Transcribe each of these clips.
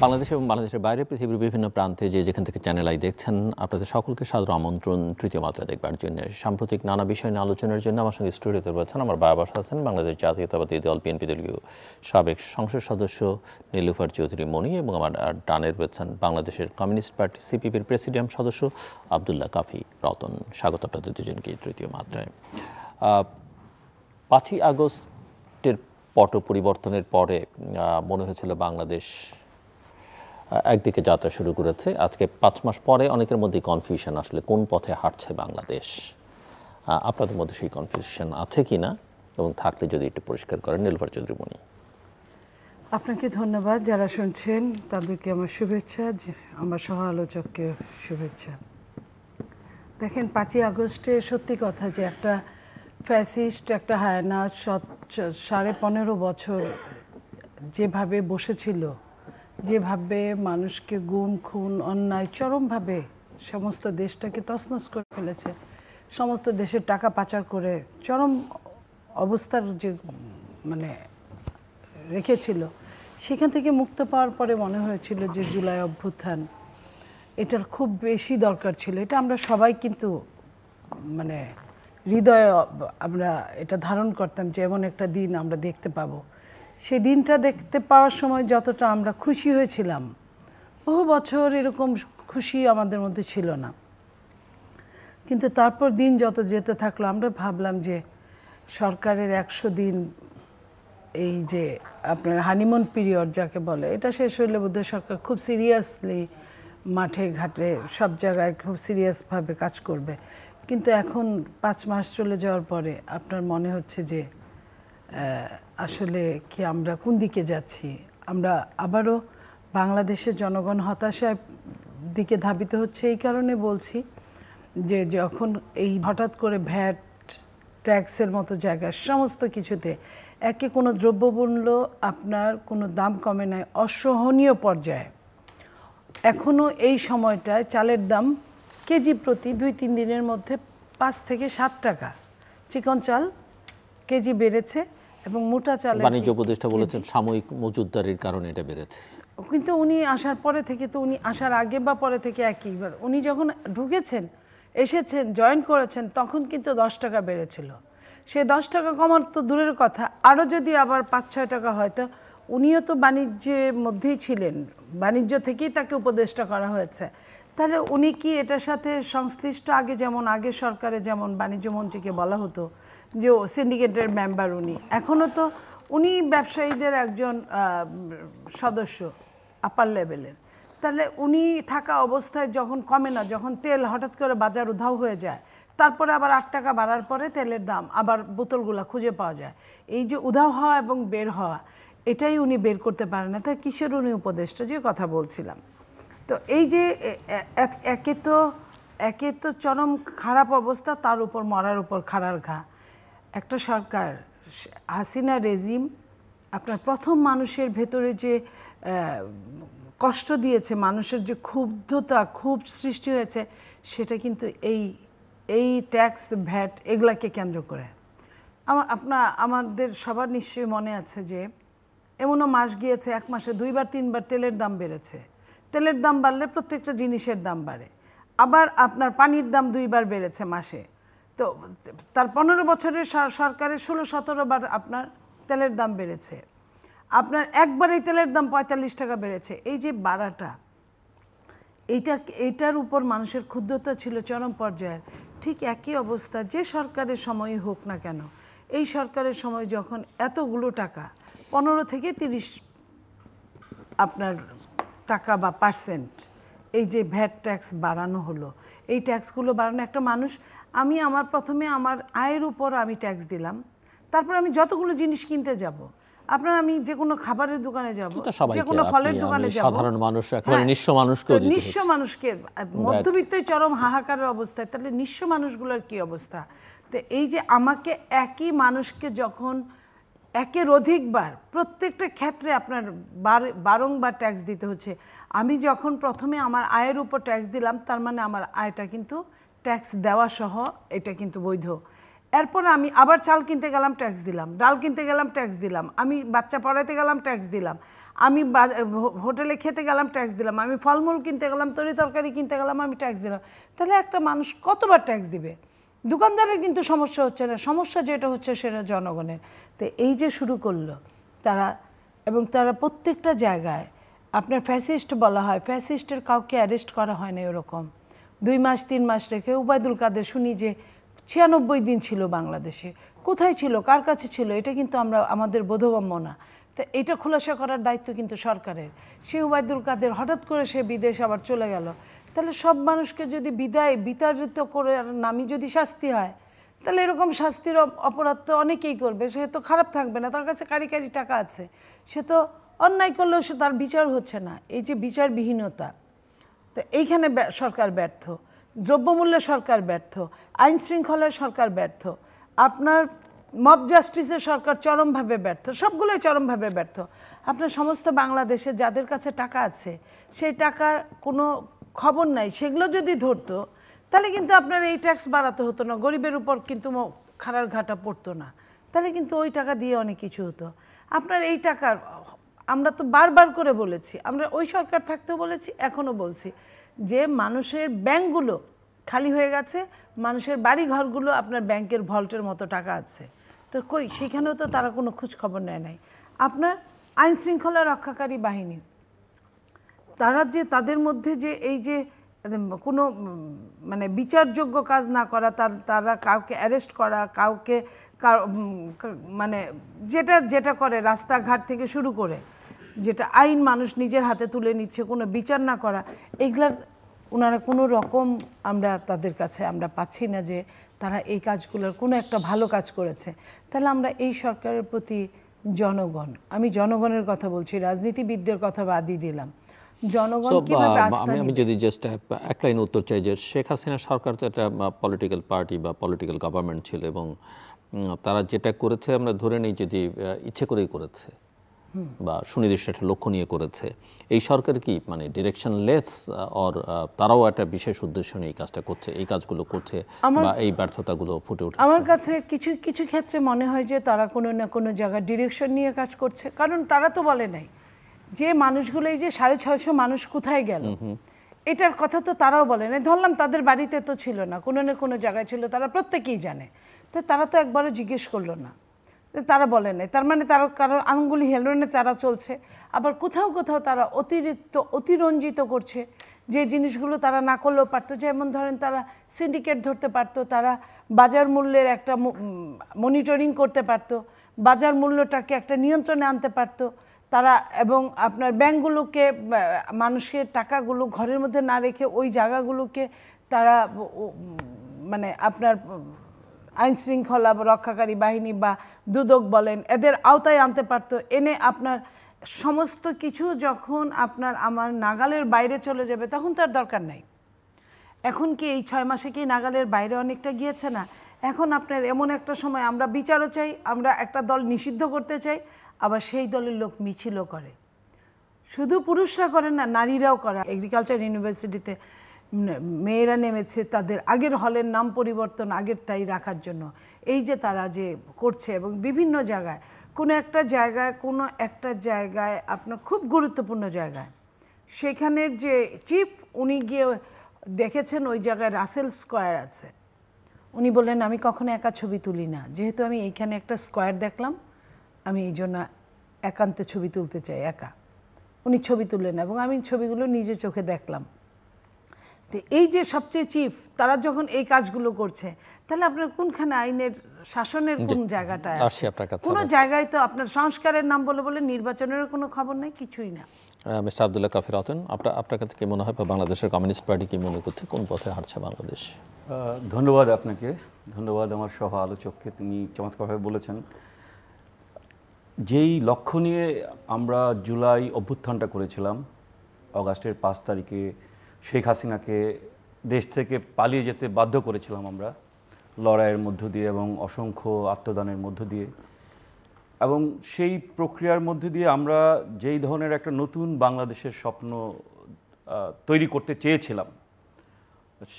বাংলাদেশ এবং বাংলাদেশের বাইরে পৃথিবীর বিভিন্ন প্রান্তে যেখান থেকে চ্যানেল আই দেখছেন, আপনাদের সকলকে সাদর আমন্ত্রণ তৃতীয় মাত্রা দেখবার জন্য। সাম্প্রতিক নানা বিষয় নিয়ে আলোচনার জন্য আমার সঙ্গে স্টুডিওতে রয়েছেন আমার বাবা আছেন বাংলাদেশ জাতীয়তাবাদী দল বিএনপি দলীয় সাবেক সংসদ সদস্য নীলুফার চৌধুরী মনি, এবং আমার ডানে রয়েছেন বাংলাদেশের কমিউনিস্ট পার্টি সিপিপির প্রেসিডিয়াম সদস্য আব্দুল্লাহ কাফি রতন। স্বাগত আপনাদের দুজনকে তৃতীয় মাত্রায়। 5ই আগস্টের পট পরিবর্তনের পরে মনে হয়েছিল বাংলাদেশ একদিকে যাত্রা শুরু করেছে। আজকে 5 মাস পরে অনেকের মধ্যে কনফিউশন, আসলে কোন পথে হাঁটছে বাংলাদেশ। আপনাদের মধ্যে সেই কনফিউশন আছে কি না, এবং থাকলে যদি একটু পরিষ্কার করেন। নীলুফার চৌধুরী মনি। আপনাকে ধন্যবাদ। যারা শুনছেন তাদেরকে আমার শুভেচ্ছা, আমার সহ আলোচককে শুভেচ্ছা। দেখেন, 5ই আগস্টে সত্যি কথা যে একটা ফ্যাসিস্ট, একটা হায়না 15.5 বছর যেভাবে বসেছিল, যেভাবে মানুষকে গুম খুন অন্যায় চরমভাবে সমস্ত দেশটাকে তছনছ করে ফেলেছে, সমস্ত দেশের টাকা পাচার করে চরম অবস্থার যে রেখেছিল, সেখান থেকে মুক্ত পাওয়ার পরে মনে হয়েছিল যে জুলাই অভ্যুত্থান এটার খুব বেশি দরকার ছিল। এটা আমরা সবাই কিন্তু হৃদয়ে আমরা এটা ধারণ করতাম যে এমন একটা দিন আমরা দেখতে পাবো। সেই দিনটা দেখতে পাওয়ার সময় যতটা আমরা খুশি হয়েছিলাম, বহু বছর এরকম খুশি আমাদের মধ্যে ছিল না। কিন্তু তারপর দিন যত যেতে থাকলো, আমরা ভাবলাম যে সরকারের 100 দিন, এই যে আপনার হানিমুন পিরিয়ড যাকে বলে, এটা শেষ হইলে বোধহয় সরকার খুব সিরিয়াসলি মাঠে ঘাটে সব জায়গায় খুব সিরিয়াসভাবে কাজ করবে। কিন্তু এখন 5 মাস চলে যাওয়ার পরে আপনার মনে হচ্ছে যে আসলে কি আমরা কোন দিকে যাচ্ছি। আমরা আবারও বাংলাদেশের জনগণ হতাশার দিকে ধাবিত হচ্ছে। এই কারণে বলছি যে যখন এই হঠাৎ করে ভ্যাট ট্যাক্সের মতো জায়গায় সমস্ত কিছুতে একে কোনো দ্রব্যমূল্য আপনার কোনো দাম কমে নাই, অসহনীয় পর্যায়ে। এখনও এই সময়টায় চালের দাম কেজি প্রতি 2-3 দিনের মধ্যে 5 থেকে 7 টাকা চিকন চাল কেজি বেড়েছে, এবং মোটা চাল বাণিজ্য উপদেষ্টা বলেছেন সাময়িক মজুতদারির কারণে এটা বেড়েছে। কিন্তু উনি আসার পরে থেকে তো, উনি আসার আগে বা পরে থেকে একই, উনি যখন ঢুকেছেন, এসেছেন, জয়েন করেছেন, তখন কিন্তু 10 টাকা বেড়েছিল। সে 10 টাকা কমার তো দূরের কথা, আরও যদি আবার 5-6 টাকা হয়, তো উনিও তো বাণিজ্যের মধ্যেই ছিলেন, বাণিজ্য থেকেই তাকে উপদেষ্টা করা হয়েছে। তাহলে উনি কি এটার সাথে সংশ্লিষ্ট? আগে যেমন আগে সরকারে যেমন বাণিজ্য মন্ত্রীকে বলা হতো যে সিন্ডিকেটের মেম্বার উনি, এখনও তো উনি ব্যবসায়ীদের একজন সদস্য আপার লেভেলের। তাহলে উনি থাকা অবস্থায় যখন কমে না, যখন তেল হঠাৎ করে বাজার উধাও হয়ে যায়, তারপরে আবার 8 টাকা বাড়ার পরে তেলের দাম আবার বোতলগুলো খুঁজে পাওয়া যায়, এই যে উধাও হওয়া এবং বের হওয়া, এটাই উনি বের করতে পারেন না। তাই কিসের উনি উপদেষ্টা, যে কথা বলছিলাম। তো এই যে একে তো চরম খারাপ অবস্থা, তার উপর মরার উপর খাড়ার ঘা। একটা সরকার, হাসিনা রেজিম, আপনার প্রথম মানুষের ভেতরে যে কষ্ট দিয়েছে, মানুষের যে ক্ষুব্ধতা, ক্ষোভ সৃষ্টি হয়েছে, সেটা কিন্তু এই ট্যাক্স ভ্যাট এগুলাকে কেন্দ্র করে। আমাদের সবার নিশ্চয়ই মনে আছে যে এমনও মাস গিয়েছে, 1 মাসে 2-3 বার তেলের দাম বেড়েছে। তেলের দাম বাড়লে প্রত্যেকটা জিনিসের দাম বাড়ে। আবার আপনার পানির দাম 2 বার বেড়েছে মাসে। তো তার 15 বছরের সরকারের 16-17 বার আপনার তেলের দাম বেড়েছে। আপনার একবারেই তেলের দাম 45 টাকা বেড়েছে। এই যে বাড়াটা, এইটার উপর মানুষের ক্ষুব্ধতা ছিল চরম পর্যায়ের। ঠিক একই অবস্থা যে সরকারের সময়ই হোক না কেন, এই সরকারের সময় যখন এতগুলো টাকা, 15 থেকে 30 আপনার টাকা বা পার্সেন্ট, এই যে ভ্যাট ট্যাক্স বাড়ানো হলো, এই ট্যাক্সগুলো বাড়ানো, একটা মানুষ, প্রথমে আমার আয়ের উপর আমি ট্যাক্স দিলাম, তারপর আমি যতগুলো জিনিস কিনতে যাব, আমি যে কোনো খাবারের দোকানে যাব, যে কোনো ফলের দোকানে যাব, সাধারণ মানুষ, একেবারে নিঃস্ব মানুষকে মধ্যবিত্তই চরম হাহাকারের অবস্থায়, তাহলে নিঃস্ব মানুষগুলোর কি অবস্থা? তো এই যে আমাকে একই মানুষকে যখন একের অধিকবার প্রত্যেকটা ক্ষেত্রে আপনার বারংবার ট্যাক্স দিতে হচ্ছে। আমি যখন প্রথমে আমার আয়ের উপর ট্যাক্স দিলাম, তার মানে আমার আয়টা কিন্তু ট্যাক্স দেওয়া সহ এটা কিন্তু বৈধ। এরপর আমি আবার চাল কিনতে গেলাম, ট্যাক্স দিলাম, ডাল কিনতে গেলাম, ট্যাক্স দিলাম, আমি বাচ্চা পড়াইতে গেলাম, ট্যাক্স দিলাম, আমি হোটেলে খেতে গেলাম ট্যাক্স দিলাম, আমি ফলমূল কিনতে গেলাম, তরি তরকারি কিনতে গেলাম, আমি ট্যাক্স দিলাম। তাহলে একটা মানুষ কতবার ট্যাক্স দিবে? দোকানদারের কিন্তু সমস্যা হচ্ছে না, সমস্যা যেটা হচ্ছে সেটা জনগণের। তো এই যে শুরু করলো তারা, এবং তারা প্রত্যেকটা জায়গায় আপনার ফ্যাসিস্ট বলা হয়, ফ্যাসিস্টের কাউকে অ্যারেস্ট করা হয় না এরকম 2 মাস 3 মাস রেখে। ওবায়দুল কাদের শুনি যে 96 দিন ছিল বাংলাদেশে, কোথায় ছিল, কার কাছে ছিল, এটা কিন্তু আমাদের বোধগম্য না। তো এটা খোলাসা করার দায়িত্ব কিন্তু সরকারের। সেই ওবায়দুল কাদের হঠাৎ করে সে বিদেশ আবার চলে গেল, তাহলে সব মানুষকে যদি বিতাড়িত করে নামি যদি শাস্তি হয়, তাহলে এরকম শাস্তির অপরাধ তো অনেকেই করবে, সে তো খারাপ থাকবে না, তার কাছে কারি কারি টাকা আছে, সে তো অন্যায় করলেও সে তার বিচার হচ্ছে না। এই যে বিচারবিহীনতা, তো এইখানে সরকার ব্যর্থ, দ্রব্যমূল্যে সরকার ব্যর্থ, আইন শৃঙ্খলায় সরকার ব্যর্থ, আপনার মব জাস্টিসের সরকার চরমভাবে ব্যর্থ, সবগুলোই চরমভাবে ব্যর্থ। আপনার সমস্ত বাংলাদেশে যাদের কাছে টাকা আছে সেই টাকার কোনো খবর নাই, সেগুলো যদি ধরতো তাহলে কিন্তু আপনার এই ট্যাক্স বাড়াতে হতো না, গরিবের উপর কিন্তু খাড়ার ঘাটা পড়তো না, তাহলে কিন্তু ওই টাকা দিয়ে অনেক কিছু হতো। আপনার এই টাকার, আমরা তো বারবার করে বলেছি, আমরা ওই সরকার থাকতেও বলেছি, এখনও বলছি যে মানুষের ব্যাংকগুলো খালি হয়ে গেছে, মানুষের বাড়ি ঘরগুলো আপনার ব্যাংকের ভল্টের মতো টাকা আছে, তো কই সেখানেও তো তারা কোনো খোঁজ খবর নেয় নাই। আপনার আইন শৃঙ্খলা রক্ষাকারী বাহিনী, তারা যে তাদের মধ্যে যে এই যে কোনো মানে বিচারযোগ্য কাজ না করা, তারা কাউকে অ্যারেস্ট করা, কাউকে মানে যেটা করে রাস্তাঘাট থেকে শুরু করে, যেটা আইন মানুষ নিজের হাতে তুলে নিচ্ছে, কোনো বিচার না করা, এইগুলার ওনারা কোনো রকম আমরা তাদের কাছে আমরা পাচ্ছি না যে তারা এই কাজগুলোর কোনো একটা ভালো কাজ করেছে। তাহলে আমরা এই সরকারের প্রতি জনগণ, আমি জনগণের কথা বলছি, রাজনীতিবিদদের কথা বাদই দিলাম, জনগণ কিভাবে আস্থা নিবে? আমি যদি জাস্ট এক লাইন উত্তর চাই যে শেখ হাসিনা সরকার তো একটা পলিটিক্যাল পার্টি বা পলিটিক্যাল গভর্নমেন্ট ছিল, এবং তারা যেটা করেছে আমরা ধরে নিই যদি ইচ্ছে করেই করেছে বা সুনির্দিষ্ট একটা লক্ষ্য নিয়ে করেছে, এই সরকার কি মানে ডিরেকশনলেস, অর তারাও একটা বিশেষ উদ্দেশ্য নিয়ে এই কাজটা করছে, এই কাজগুলো করছে বা এই ব্যর্থতাগুলো ফুটে উঠছে? আমার কাছে কিছু কিছু ক্ষেত্রে মনে হয় যে তারা কোনো না কোনো জায়গায় ডিরেকশন নিয়ে কাজ করছে, কারণ তারা তো বলে নাই যে মানুষগুলো এই যে 650 মানুষ কোথায় গেল, এটার কথা তো তারাও বলে নাই। ধরলাম তাদের বাড়িতে তো ছিল না, কোনো না কোনো জায়গায় ছিল, তারা প্রত্যেকেই জানে, তো তারা তো একবারও জিজ্ঞেস করলো না, তারা বলে নাই, তার মানে তারা কারো আঙ্গুলি হেলনে তারা চলছে। আবার কোথাও কোথাও তারা অতিরঞ্জিত করছে, যে জিনিসগুলো তারা না করলেও পারতো, যেমন ধরেন তারা সিন্ডিকেট ধরতে পারতো, তারা বাজার মূল্যের একটা মনিটরিং করতে পারতো, বাজার মূল্যটাকে একটা নিয়ন্ত্রণে আনতে পারতো তারা, এবং আপনার ব্যাংকগুলোকে মানুষের টাকাগুলো ঘরের মধ্যে না রেখে ওই জায়গাগুলোকে তারা মানে আপনার আইন শৃঙ্খলা রক্ষাকারী বাহিনী বা দুদক বলেন এদের আওতায় আনতে পারতো, এনে আপনার সমস্ত কিছু যখন আপনার আমার নাগালের বাইরে চলে যাবে তখন তার দরকার নাই। এখন কি এই 6 মাসে কি নাগালের বাইরে অনেকটা গিয়েছে না? এখন আপনার এমন একটা সময় আমরা বিচারও চাই, আমরা একটা দল নিষিদ্ধ করতে চাই, আবার সেই দলের লোক মিছিলও করে, শুধু পুরুষরা করে না, নারীরাও করে। এগ্রিকালচার ইউনিভার্সিটিতে মেয়েরা নেমেছে তাদের আগের হলের নাম পরিবর্তন আগেরটাই রাখার জন্য, এই যে তারা যে করছে, এবং বিভিন্ন জায়গায় কোনো একটা জায়গায় আপনার খুব গুরুত্বপূর্ণ জায়গায় সেখানের যে চিফ উনি গিয়ে দেখেছেন ওই জায়গায় রাসেল স্কোয়ার আছে, উনি বললেন আমি কখনো একা ছবি তুলি না, যেহেতু আমি এইখানে একটা স্কোয়ার দেখলাম আমি এই জন্য একান্তে ছবি তুলতে চাই একা। উনি ছবি তুললেন এবং আমি ছবিগুলো নিজে চোখে দেখলাম। তো এই যে সবচেয়ে চিফ তারা যখন এই কাজগুলো করছে, তাহলে আপনার কোনখানে আইনের শাসনের কোন জায়গাটা আছে? কোনো জায়গায় তো আপনার সংস্কারের নাম বলে বলে নির্বাচনের কোনো খবর নেই, কিছুই না। মিস্টার আব্দুল্লাহ কাফি রতন, আপনার কাছে কি মনে হয় বা বাংলাদেশের কমিউনিস্ট পার্টি কি মনে করছে কোন পথে হাঁটছে বাংলাদেশ? ধন্যবাদ আপনাকে, ধন্যবাদ আমার সহ আলোচককে, তিনি চমৎকারভাবে বলেছেন। যেই লক্ষ্য নিয়ে আমরা জুলাই অভ্যুত্থানটা করেছিলাম, অগাস্টের 5 তারিখে শেখ হাসিনাকে দেশ থেকে পালিয়ে যেতে বাধ্য করেছিলাম আমরা লড়াইয়ের মধ্য দিয়ে এবং অসংখ্য আত্মদানের মধ্য দিয়ে, এবং সেই প্রক্রিয়ার মধ্যে দিয়ে আমরা যেই ধরনের একটা নতুন বাংলাদেশের স্বপ্ন তৈরি করতে চেয়েছিলাম,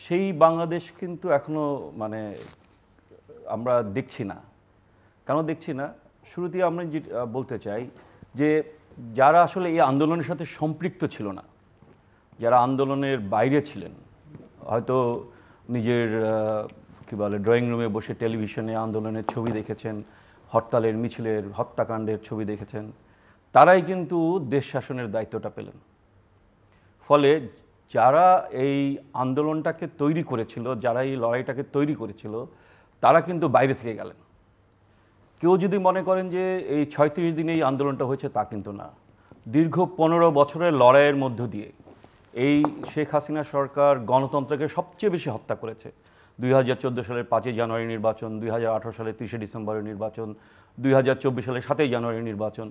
সেই বাংলাদেশ কিন্তু এখনও মানে আমরা দেখছি না। কেন দেখছি না? শুরুতেই আমরা বলতে চাই যে যারা আসলে এই আন্দোলনের সাথে সম্পৃক্ত ছিল না, যারা আন্দোলনের বাইরে ছিলেন, হয়তো নিজের কী বলে ড্রয়িং রুমে বসে টেলিভিশনে আন্দোলনের ছবি দেখেছেন, হরতালের মিছিলের হত্যাকাণ্ডের ছবি দেখেছেন, তারাই কিন্তু দেশ শাসনের দায়িত্বটা পেলেন। ফলে যারা এই আন্দোলনটাকে তৈরি করেছিল, যারা এই লড়াইটাকে তৈরি করেছিল, তারা কিন্তু বাইরে থেকে গেলেন। কেউ যদি মনে করেন যে এই ৩৬ দিনে এই আন্দোলনটা হয়েছে, তা কিন্তু না। দীর্ঘ ১৫ বছরের লড়াইয়ের মধ্য দিয়ে এই শেখ হাসিনা সরকার গণতন্ত্রকে সবচেয়ে বেশি হত্যা করেছে। ২০১৪ সালের ৫ই জানুয়ারি নির্বাচন, ২০১৮ সালের ৩০শে ডিসেম্বরের নির্বাচন, ২০২৪ সালের ৭ই জানুয়ারি নির্বাচন,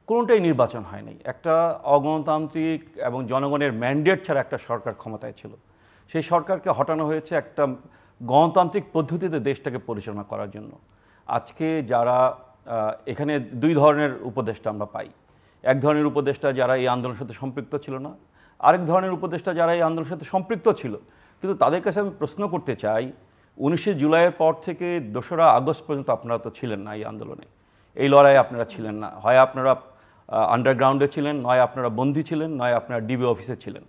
কোনোটাই নির্বাচন হয়নি। একটা অগণতান্ত্রিক এবং জনগণের ম্যান্ডেট ছাড়া একটা সরকার ক্ষমতায় ছিল। সেই সরকারকে হটানো হয়েছে একটা গণতান্ত্রিক পদ্ধতিতে দেশটাকে পরিচালনা করার জন্য। আজকে যারা এখানে দুই ধরনের উপদেষ্টা আমরা পাই। এক ধরনের উপদেষ্টা যারা এই আন্দোলনের সাথে সম্পৃক্ত ছিল না, আরেক ধরনের উপদেষ্টা যারা এই আন্দোলনের সাথে সম্পৃক্ত ছিল। কিন্তু তাদের কাছে আমি প্রশ্ন করতে চাই, ১৯শে জুলাইয়ের পর থেকে ২রা আগস্ট পর্যন্ত আপনারা তো ছিলেন না এই আন্দোলনে, এই লড়াইয়ে আপনারা ছিলেন না। হয় আপনারা আন্ডারগ্রাউন্ডে ছিলেন, নয় আপনারা বন্দী ছিলেন, নয় আপনারা ডিবি অফিসে ছিলেন।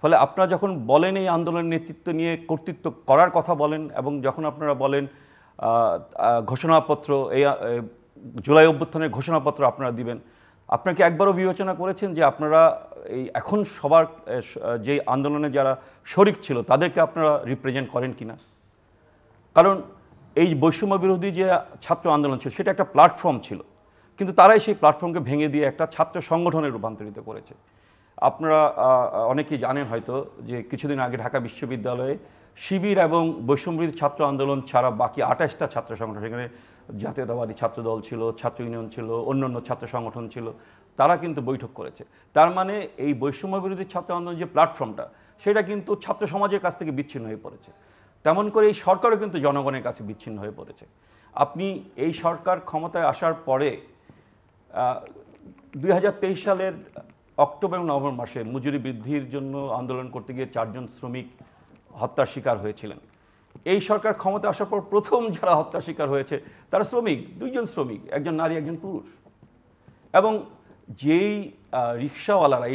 ফলে আপনারা যখন বলেন এই আন্দোলনের নেতৃত্ব নিয়ে কর্তৃত্ব করার কথা বলেন, এবং যখন আপনারা বলেন ঘোষণাপত্র, এই জুলাই অভ্যুত্থানের ঘোষণাপত্র আপনারা দিবেন, আপনারা কি একবারও বিবেচনা করেছেন যে আপনারা এই এখন সবার যে আন্দোলনে যারা শরিক ছিল তাদেরকে আপনারা রিপ্রেজেন্ট করেন কিনা? কারণ এই বৈষম্য বিরোধী যে ছাত্র আন্দোলন ছিল সেটা একটা প্ল্যাটফর্ম ছিল, কিন্তু তারাই সেই প্ল্যাটফর্মকে ভেঙে দিয়ে একটা ছাত্র সংগঠনে রূপান্তরিত করেছে। আপনারা অনেকেই জানেন হয়তো যে কিছুদিন আগে ঢাকা বিশ্ববিদ্যালয়ে শিবির এবং বৈষম্যবিরোধী ছাত্র আন্দোলন ছাড়া বাকি ২৮টা ছাত্র সংগঠন, সেখানে জাতীয়তাবাদী ছাত্র দল ছিল, ছাত্র ইউনিয়ন ছিল, অন্যান্য ছাত্র সংগঠন ছিল, তারা কিন্তু বৈঠক করেছে। তার মানে এই বৈষম্যবিরোধী ছাত্র আন্দোলন যে প্ল্যাটফর্মটা, সেটা কিন্তু ছাত্র সমাজের কাছ থেকে বিচ্ছিন্ন হয়ে পড়েছে। তেমন করে এই সরকারও কিন্তু জনগণের কাছে বিচ্ছিন্ন হয়ে পড়েছে। আপনি এই সরকার ক্ষমতায় আসার পরে ২০২৩ সালের অক্টোবর এবং নভেম্বর মাসে মজুরি বৃদ্ধির জন্য আন্দোলন করতে গিয়ে ৪ জন শ্রমিক হত্যার শিকার হয়েছিলেন। এই সরকার ক্ষমতা আসার পর প্রথম যারা হত্যার শিকার হয়েছে তারা শ্রমিক, ২ জন শ্রমিক, একজন নারী একজন পুরুষ। এবং যেই রিক্সাওয়ালারা,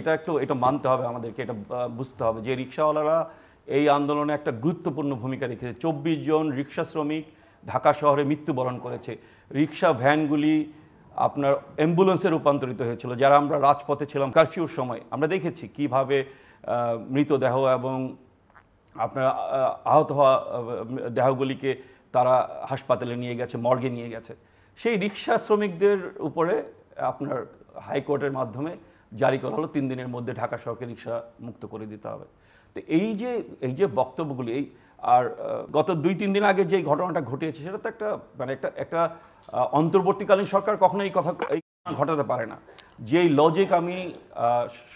এটা মানতে হবে আমাদেরকে, এটা বুঝতে হবে যে রিক্সাওয়ালারা এই আন্দোলনে একটা গুরুত্বপূর্ণ ভূমিকা রেখেছে। ২৪ জন রিক্সা শ্রমিক ঢাকা শহরে মৃত্যুবরণ করেছে। রিক্সা ভ্যানগুলি আপনার অ্যাম্বুলেন্সে রূপান্তরিত হয়েছিল। যারা আমরা রাজপথে ছিলাম কারফিউর সময়, আমরা দেখেছি কিভাবে মৃতদেহ এবং আপনার আহত হওয়া দেহগুলিকে তারা হাসপাতালে নিয়ে গেছে, মর্গে নিয়ে গেছে। সেই রিক্সা শ্রমিকদের উপরে আপনার হাইকোর্টের মাধ্যমে জারি করা হলো ৩ দিনের মধ্যে ঢাকা শহরকে রিক্সা মুক্ত করে দিতে হবে। তো এই যে বক্তব্যগুলি, আর গত ২-৩ দিন আগে যে ঘটনাটা ঘটিয়েছে, সেটা তো একটা অন্তর্বর্তীকালীন সরকার কখনোই এই কথা ঘটাতে পারে না। যেই লজিক আমি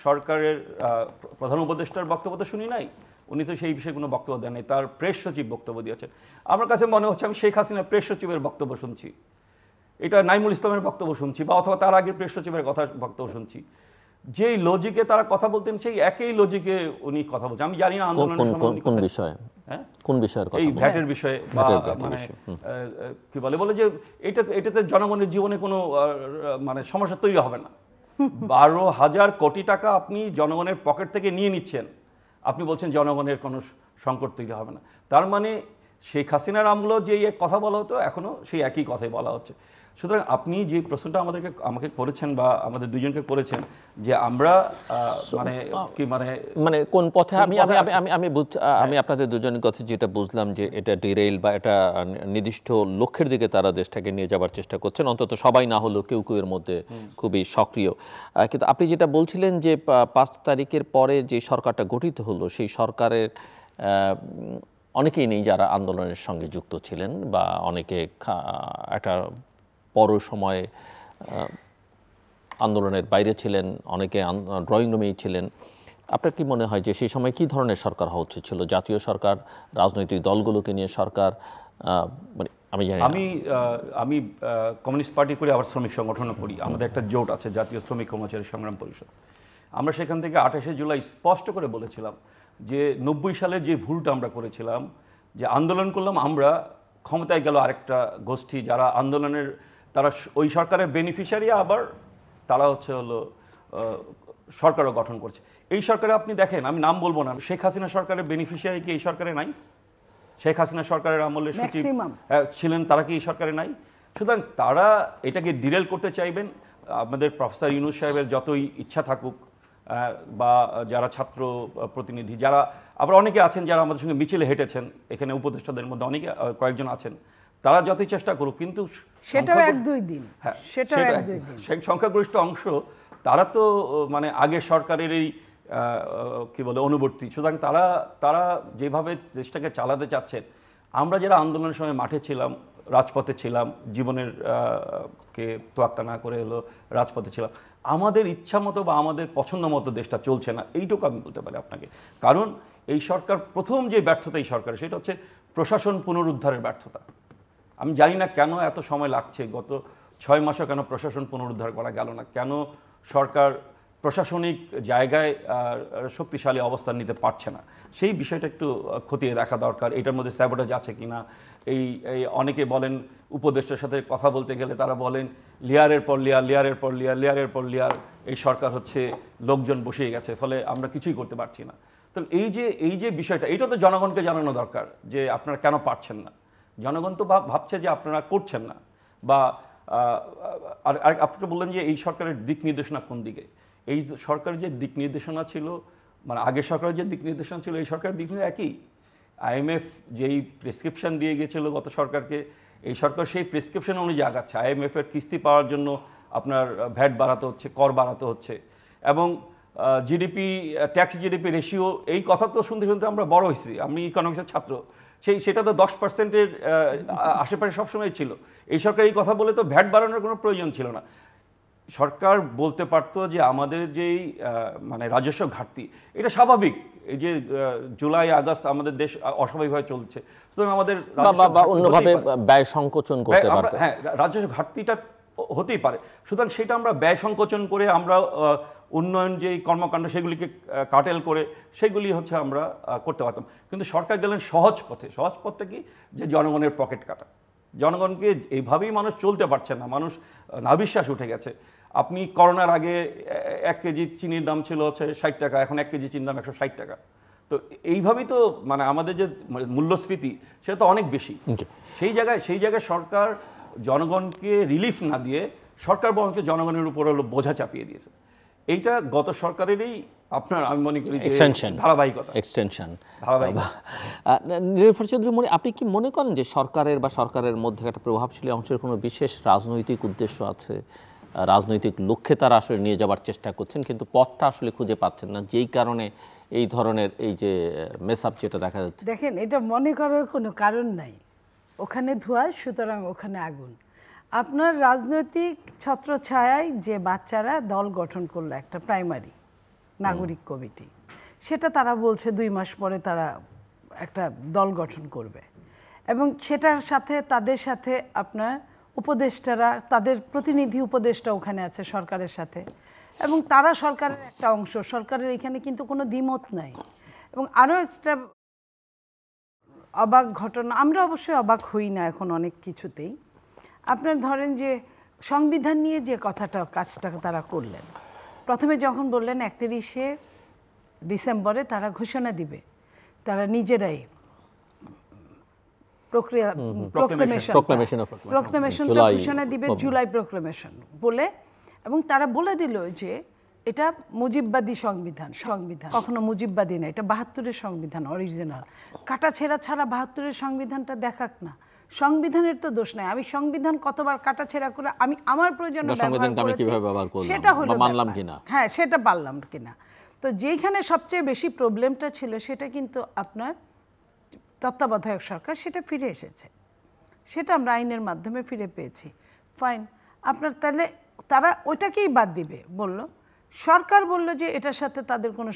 সরকারের প্রধান উপদেষ্টার বক্তব্য তো শুনি নাই, উনি তো সেই বিষয়ে কোনো বক্তব্য দেন নাই, তার প্রেস সচিব বক্তব্য দিয়েছেন। আমার কাছে মনে হচ্ছে আমি শেখ হাসিনার প্রেস সচিবের বক্তব্য শুনছি, এটা নাইমুল ইসলামের বক্তব্য শুনছি, বা অথবা তার আগের প্রেস সচিবের বক্তব্য শুনছি। যেই লজিকে তারা কথা বলতেন সেই একই লজিকে উনি কথা বলছেন। আমি জানি না আন্দোলনের সময় কোন বিষয়ে, কোন বিষয়ের কথা, এই ভ্যাটের বিষয়ে, বা মানে কি বলে যে এটাতে জনগণের জীবনে কোনো মানে সমস্যা তৈরি হবে না। ১২,০০০ কোটি টাকা আপনি জনগণের পকেট থেকে নিয়ে নিচ্ছেন, আপনি বলছেন জনগণের কোনো সংকট তৈরি হবে না। তার মানে শেখ হাসিনার আমলেও যে কথা বলা হতো, এখনও সেই একই কথাই বলা হচ্ছে। সুতরাং আপনি যে প্রশ্নটা আমাকে করেছেন বা আমাদের দুজনকে করেছেন, যে আমরা মানে কোন পথে, আমি আপনাদের দুজনের কথা যেটা বুঝলাম যে এটা ডিরেইল বা এটা নির্দিষ্ট লক্ষ্যের দিকে তারা দেশটাকে নিয়ে যাবার চেষ্টা করছেন, অন্তত সবাই না হলেও কেউ কেউ এর মধ্যে খুবই সক্রিয়। কিন্তু আপনি যেটা বলছিলেন যে ৫ তারিখের পরে যে সরকারটা গঠিত হলো, সেই সরকারের অনেকেই নেই যারা আন্দোলনের সঙ্গে যুক্ত ছিলেন, বা অনেকে একটা বড় সময় আন্দোলনের বাইরে ছিলেন, অনেকে ড্রয়িং রুমেই ছিলেন। আপনার কি মনে হয় যে সেই সময় কী ধরনের সরকার হওয়া উচিত ছিল? জাতীয় সরকার, রাজনৈতিক দলগুলোকে নিয়ে সরকার? মানে আমি কমিউনিস্ট পার্টি করি, আবার শ্রমিক সংগঠনও করি। আমাদের একটা জোট আছে, জাতীয় শ্রমিক কর্মচারী সংগ্রাম পরিষদ। আমরা সেখান থেকে ২৮শে জুলাই স্পষ্ট করে বলেছিলাম যে ৯০ সালের যে ভুলটা আমরা করেছিলাম, যে আন্দোলন করলাম আমরা, ক্ষমতায় গেল আরেকটা গোষ্ঠী যারা আন্দোলনের, তারা ওই সরকারের বেনিফিশিয়ারি, আবার তারা হচ্ছে হলো সরকারও গঠন করছে। এই সরকারে আপনি দেখেন, আমি নাম বলবো না, শেখ হাসিনা সরকারের বেনিফিশিয়ারি কি এই সরকারে নাই? শেখ হাসিনা সরকারের আমলে সচিব ছিলেন, তারা কি এই সরকারে নাই? সুতরাং তারা এটাকে ডিরেল করতে চাইবেন। আমাদের প্রফেসর ইউনূস সাহেবের যতই ইচ্ছা থাকুক, বা যারা ছাত্র প্রতিনিধি, যারা আবার অনেকে আছেন যারা আমাদের সঙ্গে মিছিলে হেঁটেছেন, এখানে উপদেষ্টাদের মধ্যে অনেকে কয়েকজন আছেন, তারা যতই চেষ্টা করুক, কিন্তু সেটাও 1-2 দিন, সেটাও 1-2 দিন সংখ্যাগরিষ্ঠ অংশ তারা তো মানে আগের সরকারের এই কি বলে অনুবর্তী। সুতরাং তারা যেভাবে দেশটাকে চালাতে চাচ্ছেন, আমরা যারা আন্দোলনের সময় মাঠে ছিলাম, রাজপথে ছিলাম, জীবনের কে তোয়াক্কা না করে হলো রাজপথে ছিলাম, আমাদের ইচ্ছা মতো বা আমাদের পছন্দ মতো দেশটা চলছে না, এইটুকু আমি বলতে পারি আপনাকে। কারণ এই সরকার প্রথম যে ব্যর্থতা এই সরকারের, সেটা হচ্ছে প্রশাসন পুনরুদ্ধারের ব্যর্থতা। আমি জানি না কেন এত সময় লাগছে, গত 6 মাসও কেন প্রশাসন পুনরুদ্ধার করা গেল না, কেন সরকার প্রশাসনিক জায়গায় শক্তিশালী অবস্থান নিতে পারছে না, সেই বিষয়টা একটু খতিয়ে দেখা দরকার। এটার মধ্যে স্যাবোটেজ আছে কিনা। এই অনেকে বলেন উপদেষ্টার সাথে কথা বলতে গেলে তারা বলেন লেয়ারের পর লেয়ার, লেয়ারের পর লেয়ার, লেয়ারের পর লেয়ার, এই সরকার হচ্ছে লোকজন বসিয়ে গেছে, ফলে আমরা কিছুই করতে পারছি না। তো এই যে বিষয়টা, এটা তো জনগণকে জানানো দরকার যে আপনারা কেন পারছেন না। জনগণ তো ভাবছে যে আপনারা করছেন না। বা আর আপনি বললেন যে এই সরকারের দিক নির্দেশনা কোন দিকে। এই সরকারের যে দিক নির্দেশনা ছিল, মানে আগের সরকারের যে দিক নির্দেশনা ছিল, এই সরকারের দিক নির্দেশনা একই। IMF যেই প্রেসক্রিপশন দিয়ে গিয়েছিল গত সরকারকে, এই সরকার সেই প্রেসক্রিপশন অনুযায়ী আগাচ্ছে। IMF-এর কিস্তি পাওয়ার জন্য আপনার ভ্যাট বাড়াতে হচ্ছে, কর বাড়াতে হচ্ছে, এবং জিডিপি, ট্যাক্স জিডিপি রেশিও, এই কথা তো শুনতে শুনতে আমরা বড় হয়েছি। আমি ইকোনমিক্সের ছাত্র, সেটা তো 10%-এর আশেপাশে সবসময় ছিল। এই সরকার এই কথা বলে তো ভ্যাট বাড়ানোর কোনো প্রয়োজন ছিল না। সরকার বলতে পারতো যে আমাদের যেই মানে রাজস্ব ঘাটতি, এটা স্বাভাবিক। এই যে জুলাই আগস্ট আমাদের দেশ অস্বাভাবিকভাবে চলছে, সুতরাং আমাদের অন্যভাবে ব্যয় সংকোচন করতে পারতো। হ্যাঁ, রাজস্ব ঘাটতিটা হতেই পারে। সুতরাং সেটা আমরা ব্যয় সংকোচন করে, আমরা উন্নয়ন যেই কর্মকাণ্ড সেগুলিকে কাটেল করে সেগুলি হচ্ছে আমরা করতে পারতাম। কিন্তু সরকার গেলেন সহজ পথে। সহজ পথটা কি? যে জনগণের পকেট কাটা। জনগণকে এইভাবেই মানুষ চলতে পারছে না, মানুষ নাভিশ্বাস উঠে গেছে। আপনি করোনার আগে 1 কেজি চিনির দাম ছিল হচ্ছে 60 টাকা, এখন 1 কেজি চিনির দাম 160 টাকা। তো এইভাবেই তো মানে আমাদের যে মূল্যস্ফীতি, সেটা তো অনেক বেশি। সেই জায়গায় সরকার জনগণকে রিলিফ না দিয়ে সরকার বরঞ্চ জনগণের উপর হলো বোঝা চাপিয়ে দিয়েছে। এইটা গত সরকারেরই আপনার, আমি মনে করি ধারাবাহিকতা, এক্সটেনশন, ধারাবাহিকতা। নীলুফার চৌধুরী, আপনি কি মনে করেন যে সরকারের বা সরকারের মধ্যে একটা প্রভাবশালী অংশের কোনো বিশেষ রাজনৈতিক উদ্দেশ্য আছে, রাজনৈতিক লক্ষ্যে তারা আসলে নিয়ে যাওয়ার চেষ্টা করছেন, কিন্তু পথটা আসলে খুঁজে পাচ্ছেন না, যেই কারণে এই ধরনের এই যে মেসআপ যেটা দেখা যাচ্ছে? দেখেন, এটা মনে করার কোনো কারণ নাই। ওখানে ধোঁয়া, সুতরাং ওখানে আগুন। আপনার রাজনৈতিক ছত্রছায়ায় যে বাচ্চারা দল গঠন করলো, একটা প্রাইমারি নাগরিক কমিটি, সেটা তারা বলছে 2 মাস পরে তারা একটা দল গঠন করবে, এবং সেটার সাথে তাদের সাথে আপনার উপদেষ্টারা, তাদের প্রতিনিধি উপদেষ্টা ওখানে আছে সরকারের সাথে, এবং তারা সরকারের একটা অংশ। সরকারের এখানে কিন্তু কোনো দ্বিমত নাই। এবং আরও একটা অবাক ঘটনা, আমরা অবশ্যই অবাক হই না এখন অনেক কিছুতেই। আপনার ধরেন যে সংবিধান নিয়ে যে কাজটা তারা করলেন, প্রথমে যখন বললেন 31শে ডিসেম্বরে তারা ঘোষণা দিবে, তারা নিজেরাই প্রক্লেমেশনটা ঘোষণা দিবে, জুলাই প্রক্লেমেশন বলে, এবং তারা বলে দিল যে এটা মুজিববাদী সংবিধান। কখনো মুজিববাদী না, এটা 72-এর সংবিধান, অরিজিনাল। কাটাছেঁড়া ছাড়া 72-এর সংবিধানটা দেখাক না। সংবিধানের তো দোষ নাই, আমি সংবিধান কতবার কাটাছেঁড়া করে আমি আমার প্রয়োজনে ব্যবহার করেছি, সেটা হলো মানলাম কিনা, হ্যাঁ সেটা পারলাম কিনা। তো যেখানে সবচেয়ে বেশি প্রবলেমটা ছিল, সেটা কিন্তু আপনার তত্ত্বাবধায়ক সরকার, সেটা ফিরে এসেছে, সেটা আমরা আইনের মাধ্যমে ফিরে পেয়েছি। ফাইন, আপনার তাহলে তারা ওইটাকেই বাদ দিবে বলল। সরকার বলল যে এটার সাথে তাদের কোনো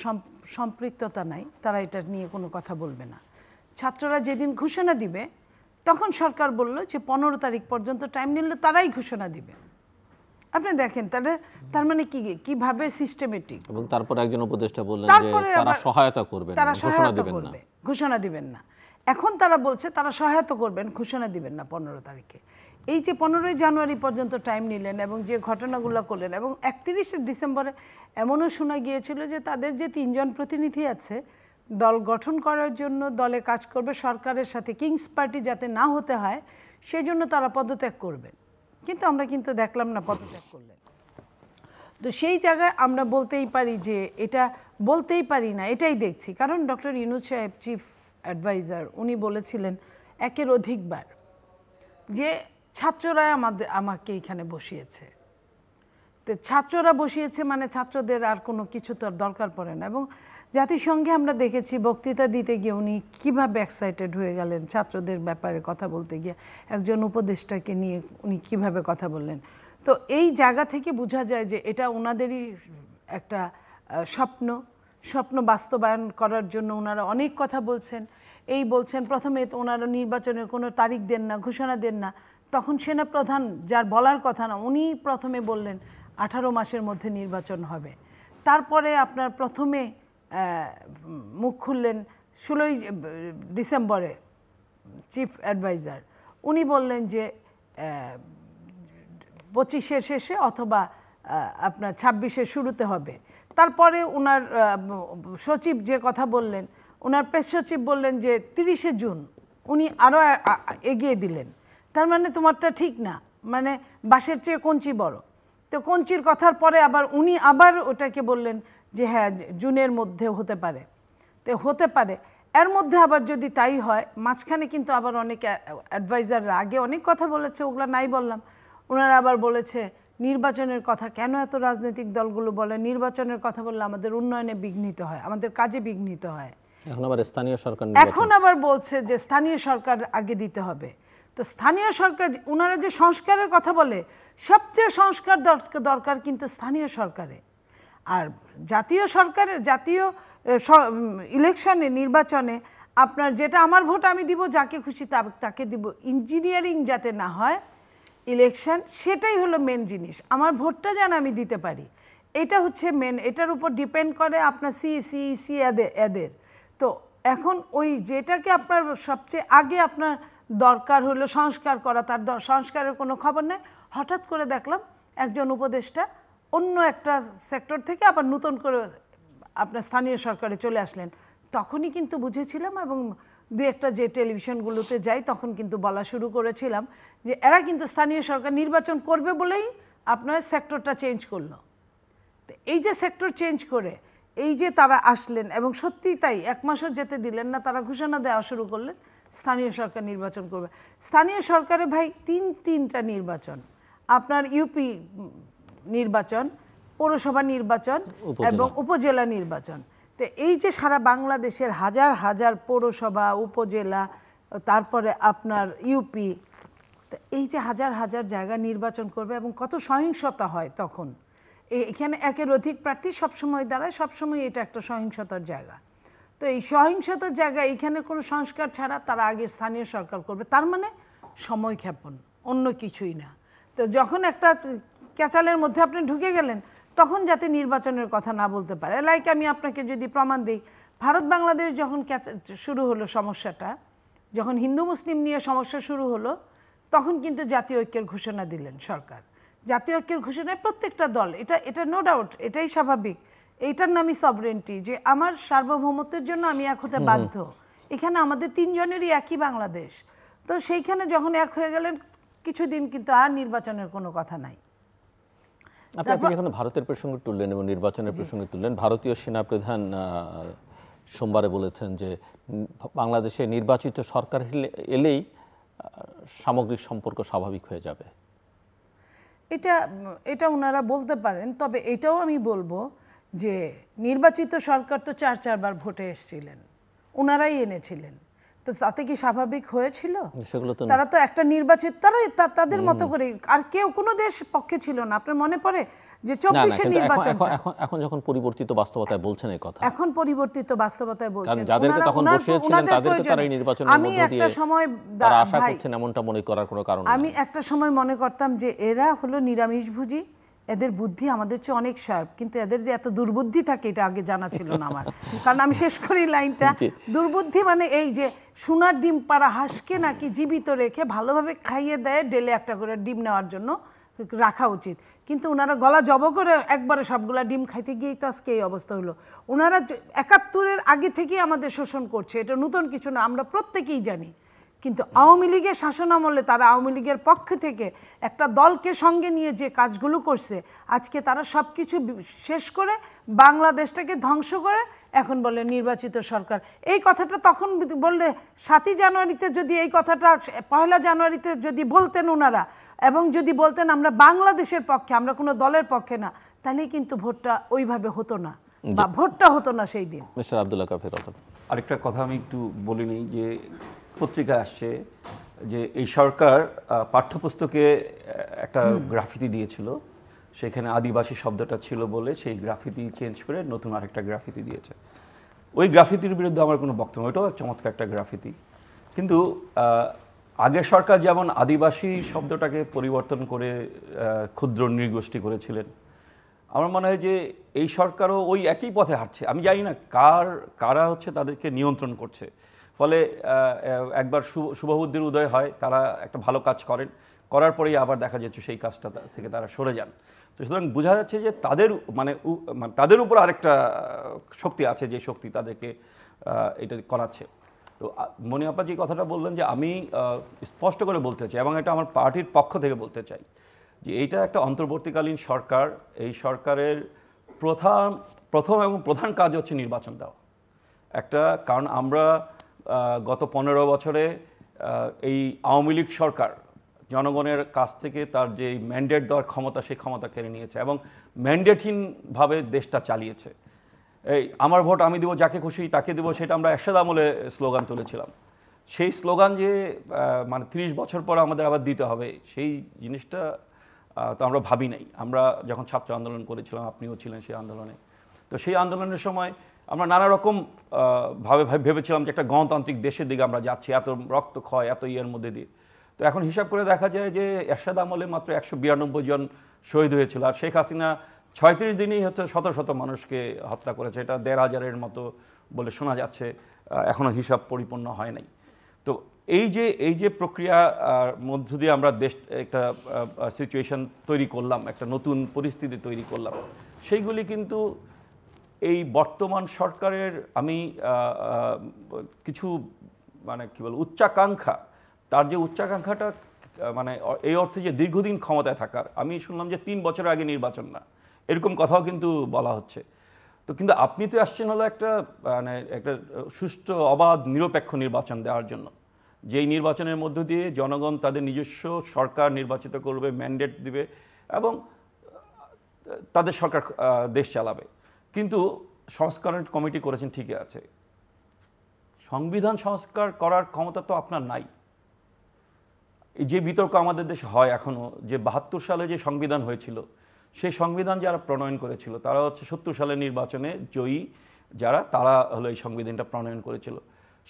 সম্পৃক্ততা নাই, তারা এটা নিয়ে কোনো কথা বলবে না। ছাত্ররা যেদিন ঘোষণা দিবে, তখন সরকার বলল যে 15 তারিখ পর্যন্ত টাইম নিলে তারাই ঘোষণা দিবে। আপনি দেখেন তাহলে তার মানে কিভাবে সিস্টেমেটিক। এবং তারপর একজন উপদেষ্টা বললেন যে তারা সহায়তা করবেন, ঘোষণা দিবেন না। এখন তারা বলছে তারা সহায়তা করবেন, ঘোষণা দিবেন না 15 তারিখে। এই যে 15ই জানুয়ারি পর্যন্ত টাইম নিলেন এবং যে ঘটনাগুলো করলেন, এবং 31শে ডিসেম্বরে এমনও শোনা গিয়েছিল যে তাদের যে 3 জন প্রতিনিধি আছে দল গঠন করার জন্য, দলে কাজ করবে সরকারের সাথে, কিংস পার্টি যাতে না হতে হয় সেই জন্য তারা পদত্যাগ করবেন, কিন্তু আমরা কিন্তু দেখলাম না পদত্যাগ করলেন। তো সেই জায়গায় আমরা বলতেই পারি যে এটা বলতেই পারি না, এটাই দেখছি। কারণ ডক্টর ইউনূস সাহেব চিফ অ্যাডভাইজার উনি বলেছিলেন একের অধিকবার যে ছাত্ররা আমাকে এখানে বসিয়েছে। তো ছাত্ররা বসিয়েছে মানে ছাত্রদের আর কোনো কিছু তো দরকার পড়ে না। এবং জাতিসংঘে আমরা দেখেছি বক্তৃতা দিতে গিয়ে উনি কীভাবে এক্সাইটেড হয়ে গেলেন ছাত্রদের ব্যাপারে কথা বলতে গিয়ে, একজন উপদেষ্টাকে নিয়ে উনি কীভাবে কথা বললেন। তো এই জায়গা থেকে বোঝা যায় যে এটা ওনাদেরই একটা স্বপ্ন বাস্তবায়ন করার জন্য ওনারা অনেক কথা বলছেন। বলছেন প্রথমে ওনারা নির্বাচনের কোনো তারিখ দেন না, ঘোষণা দেন না, তখন সেনাপ্রধান যার বলার কথা না উনি প্রথমে বললেন 18 মাসের মধ্যে নির্বাচন হবে। তারপরে আপনার প্রথমে মুখ খুললেন 16ই ডিসেম্বরে চিফ অ্যাডভাইজার, উনি বললেন যে 25-এর শেষে অথবা আপনার 26-এর শুরুতে হবে। তারপরে ওনার সচিব যে কথা বললেন, ওনার প্রেস সচিব বললেন যে 30শে জুন, উনি আরও এগিয়ে দিলেন। তার মানে তোমারটা ঠিক না, মানে বাঁশের চেয়ে কঞ্চি বড়। তো কঞ্চির কথার পরে আবার উনি আবার ওটাকে বললেন যে হ্যাঁ জুনের মধ্যে হতে পারে। তো হতে পারে, এর মধ্যে আবার যদি তাই হয়, মাঝখানে কিন্তু আবার অনেক অ্যাডভাইজাররা আগে অনেক কথা বলেছে, ওগুলো নাই বললাম, ওনারা আবার বলেছে নির্বাচনের কথা কেন এত রাজনৈতিক দলগুলো বলে, নির্বাচনের কথা বললে আমাদের উন্নয়নে বিঘ্নিত হয়, আমাদের কাজে বিঘ্নিত হয়। এখন আবার বলছে যে স্থানীয় সরকার আগে দিতে হবে। তো স্থানীয় সরকার, ওনারা যে সংস্কারের কথা বলে, সবচেয়ে সংস্কার দরকার কিন্তু স্থানীয় সরকারে। আর জাতীয় সরকারের জাতীয় ইলেকশনে, নির্বাচনে আপনার যেটা আমার ভোট আমি দিব, যাকে খুশি তাকে দিব, ইঞ্জিনিয়ারিং যাতে না হয় ইলেকশন, সেটাই হলো মেন জিনিস। আমার ভোটটা যেন আমি দিতে পারি, এটা হচ্ছে মেন। এটার উপর ডিপেন্ড করে আপনার সিইসি এদের। তো এখন ওই যেটাকে আপনার সবচেয়ে আগে আপনার দরকার হলো সংস্কার করা, তার সংস্কারের কোনো খবর নেই। হঠাৎ করে দেখলাম একজন উপদেষ্টা অন্য একটা সেক্টর থেকে আবার নতুন করে আপনার স্থানীয় সরকারে চলে আসলেন। তখনই কিন্তু বুঝেছিলাম, এবং দু একটা যে টেলিভিশনগুলোতে যাই তখন কিন্তু বলা শুরু করেছিলাম যে এরা কিন্তু স্থানীয় সরকার নির্বাচন করবে বলেই আপনার সেক্টরটা চেঞ্জ করলো। তো এই যে সেক্টর চেঞ্জ করে এই যে তারা আসলেন, এবং সত্যিই তাই, 1 মাসও যেতে দিলেন না, তারা ঘোষণা দেওয়া শুরু করলেন স্থানীয় সরকার নির্বাচন করবে। স্থানীয় সরকারে ভাই তিনটা নির্বাচন, আপনার ইউপি নির্বাচন, পৌরসভা নির্বাচন এবং উপজেলা নির্বাচন। তো এই যে সারা বাংলাদেশের হাজার হাজার পৌরসভা, উপজেলা, তারপরে আপনার ইউপি, তো এই যে হাজার হাজার জায়গা নির্বাচন করবে এবং কত সহিংসতা হয় তখন। এখানে একের অধিক প্রার্থী সবসময় দাঁড়ায়, সবসময় এটা একটা সহিংসতার জায়গা। তো এই সহিংসতার জায়গা, এখানে কোনো সংস্কার ছাড়া তারা আগে স্থানীয় সরকার করবে, তার মানে সময় ক্ষেপণ, অন্য কিছুই না। তো যখন একটা ক্যাচালের মধ্যে আপনি ঢুকে গেলেন, তখন যাতে নির্বাচনের কথা না বলতে পারে। লাইক আমি আপনাকে যদি প্রমাণ দিই, ভারত বাংলাদেশ যখন শুরু হলো সমস্যাটা, যখন হিন্দু মুসলিম নিয়ে সমস্যা শুরু হলো, তখন কিন্তু জাতীয় ঐক্যের ঘোষণা দিলেন সরকার। জাতীয় ঐক্যের ঘোষণায় প্রত্যেকটা দল, এটা নো ডাউট, এটাই স্বাভাবিক, এইটার নামই সভরেন্টি, যে আমার সার্বভৌমত্বের জন্য আমি এক হতে বাধ্য। এখানে আমাদের 3 জনেরই একই বাংলাদেশ। তো সেইখানে যখন এক হয়ে গেলেন, কিছুদিন কিন্তু আর নির্বাচনের কোনো কথা নাই। আপনি যখন ভারতের প্রসঙ্গ তুললেন এবং নির্বাচনের প্রসঙ্গ তুললেন, ভারতীয় সেনাপ্রধান সোমবারে বলেছেন যে বাংলাদেশে নির্বাচিত সরকার এলেই সামগ্রিক সম্পর্ক স্বাভাবিক হয়ে যাবে। এটা ওনারা বলতে পারেন, তবে এটাও আমি বলবো যে নির্বাচিত সরকার তো 4 বার ভোটে এসেছিলেন, ওনারাই এনেছিলেন। তো তাতে কি স্বাভাবিক হয়েছিল? তারা তো একটা নির্বাচিত, তাদের মতো করে, আর কেউ কোনো দেশ পক্ষে ছিল না। আপনার মনে পড়ে যে 24-এর নির্বাচন, এখন যখন পরিবর্তিত বাস্তবতায় বলছেন এই কথা, এখন পরিবর্তিত বাস্তবতায় বলছেন, যাদেরকে তখন বসিয়েছিলেন তাদেরকে তারা এই নির্বাচনের মধ্য দিয়ে একটা সময় তারা আশা করছেন, এমনটা মনে করার কোনো কারণ নেই। আমি একটা সময় মনে করতাম যে এরা হলো নিরামিষভোজী, এদের বুদ্ধি আমাদের চেয়ে অনেক শার্প, কিন্তু এদের যে এত দুর্বুদ্ধি থাকে এটা আগে জানা ছিল না আমার। কারণ আমি শেষ করি লাইনটা, দুর্বুদ্ধি মানে এই যে সোনার ডিম পাড়া হাঁসকে নাকি জীবিত রেখে ভালোভাবে খাইয়ে দেয়, ডেলে একটা করে ডিম নেওয়ার জন্য রাখা উচিত, কিন্তু ওনারা গলা জব করে একবারে সবগুলা ডিম খাইতে গিয়েই তো আজকে এই অবস্থা হলো। ওনারা ৭১-এর আগে থেকেই আমাদের শোষণ করছে, এটা নতুন কিছু না, আমরা প্রত্যেকেই জানি। কিন্তু আওয়ামী লীগের শাসনামলে তারা আওয়ামী লীগের পক্ষ থেকে একটা দলকে সঙ্গে নিয়ে যে কাজগুলো করছে, আজকে তারা সব কিছু শেষ করে বাংলাদেশটাকে ধ্বংস করে এখন বলে নির্বাচিত সরকার। এই কথাটা তখন বললে ৭ই জানুয়ারিতে যদি এই কথাটা ১লা জানুয়ারিতে যদি বলতেন ওনারা, এবং যদি বলতেন আমরা বাংলাদেশের পক্ষে, আমরা কোনো দলের পক্ষে না, তাহলে কিন্তু ভোটটা ওইভাবে হতো না, বা ভোটটা হতো না সেই দিন। মিস্টার আব্দুল্লাহ কাফির। আরেকটা কথা আমি একটু বলে নিই, যে পত্রিকায় আসছে যে এই সরকার পাঠ্যপুস্তকে একটা গ্রাফিতি দিয়েছিল, সেখানে আদিবাসী শব্দটা ছিল বলে সেই গ্রাফিতি চেঞ্জ করে নতুন আরেকটা গ্রাফিতি দিয়েছে। ওই গ্রাফিতির বিরুদ্ধে আমার কোনো বক্তব্য, ওইটাও চমৎকার একটা গ্রাফিতি। কিন্তু আগের সরকার যেমন আদিবাসী শব্দটাকে পরিবর্তন করে ক্ষুদ্র নৃগোষ্ঠী করেছিলেন, আমার মনে হয় যে এই সরকারও ওই একই পথে হাঁটছে। আমি জানি না কারা হচ্ছে তাদেরকে নিয়ন্ত্রণ করছে, ফলে একবার শুভবুদ্ধির উদয় হয়, তারা একটা ভালো কাজ করার পরেই আবার দেখা যাচ্ছে সেই কাজটা থেকে তারা সরে যান। তো সুতরাং বোঝা যাচ্ছে যে তাদের উপর আরেকটা শক্তি আছে, যে শক্তি তাদেরকে এটা করাচ্ছে। তো মনি আপা যে কথাটা বললেন, যে আমি স্পষ্ট করে বলতে চাই, এবং এটা আমার পার্টির পক্ষ থেকে বলতে চাই, যে এইটা একটা অন্তর্বর্তীকালীন সরকার। এই সরকারের প্রথম এবং প্রধান কাজ হচ্ছে নির্বাচন দেওয়া কারণ আমরা গত ১৫ বছরে এই আওয়ামী লীগ সরকার জনগণের কাছ থেকে তার যে ম্যান্ডেট দেওয়ার ক্ষমতা, সেই ক্ষমতা কেড়ে নিয়েছে এবং ম্যান্ডেটহীনভাবে দেশটা চালিয়েছে। এই আমার ভোট আমি দেবো, যাকে খুশি তাকে দেবো, সেটা আমরা এরশাদ আমলে স্লোগান তুলেছিলাম। সেই স্লোগান যে ৩০ বছর পর আমাদের আবার দিতে হবে, সেই জিনিসটা তো আমরা ভাবি নাই। আমরা যখন ছাত্র আন্দোলন করেছিলাম, আপনিও ছিলেন সেই আন্দোলনে, তো সেই আন্দোলনের সময় আমরা নানা রকম ভেবেছিলাম যে একটা গণতান্ত্রিক দেশের দিকে আমরা যাচ্ছি, এত রক্তক্ষয়, এত ইয়ের মধ্যে দিয়ে। তো এখন হিসাব করে দেখা যায় যে এরশাদ আমলে মাত্র ১৯২ জন শহীদ হয়েছিল, আর শেখ হাসিনা ৩৬ দিনেই হচ্ছে শত শত মানুষকে হত্যা করেছে। এটা ১৫০০-এর মতো বলে শোনা যাচ্ছে, এখনও হিসাব পরিপূর্ণ হয় নাই। তো এই যে প্রক্রিয়ার মধ্য দিয়ে আমরা একটা সিচুয়েশন তৈরি করলাম, একটা নতুন পরিস্থিতি তৈরি করলাম, সেইগুলি কিন্তু এই বর্তমান সরকারের আমি কিছু কি বল উচ্চাকাঙ্ক্ষা, তার যে উচ্চাকাঙ্ক্ষাটা এই অর্থে যে দীর্ঘদিন ক্ষমতায় থাকার, আমি শুনলাম যে 3 বছর আগে নির্বাচন না, এরকম কথাও কিন্তু বলা হচ্ছে। তো কিন্তু আপনি তো আসছেন হলো একটা একটা সুষ্ঠু, অবাধ, নিরপেক্ষ নির্বাচন দেওয়ার জন্য, যেই নির্বাচনের মধ্য দিয়ে জনগণ তাদের নিজস্ব সরকার নির্বাচিত করবে, ম্যান্ডেট দিবে এবং তাদের সরকার দেশ চালাবে। কিন্তু সংস্কারের কমিটি করেছেন ঠিকই আছে, সংবিধান সংস্কার করার ক্ষমতা তো আপনার নাই। এই যে বিতর্ক আমাদের দেশে হয় এখনও, যে ৭২ সালে যে সংবিধান হয়েছিল, সেই সংবিধান যারা প্রণয়ন করেছিল তারা হচ্ছে ৭০ সালের নির্বাচনে জয়ী তারা হলো এই সংবিধানটা প্রণয়ন করেছিল।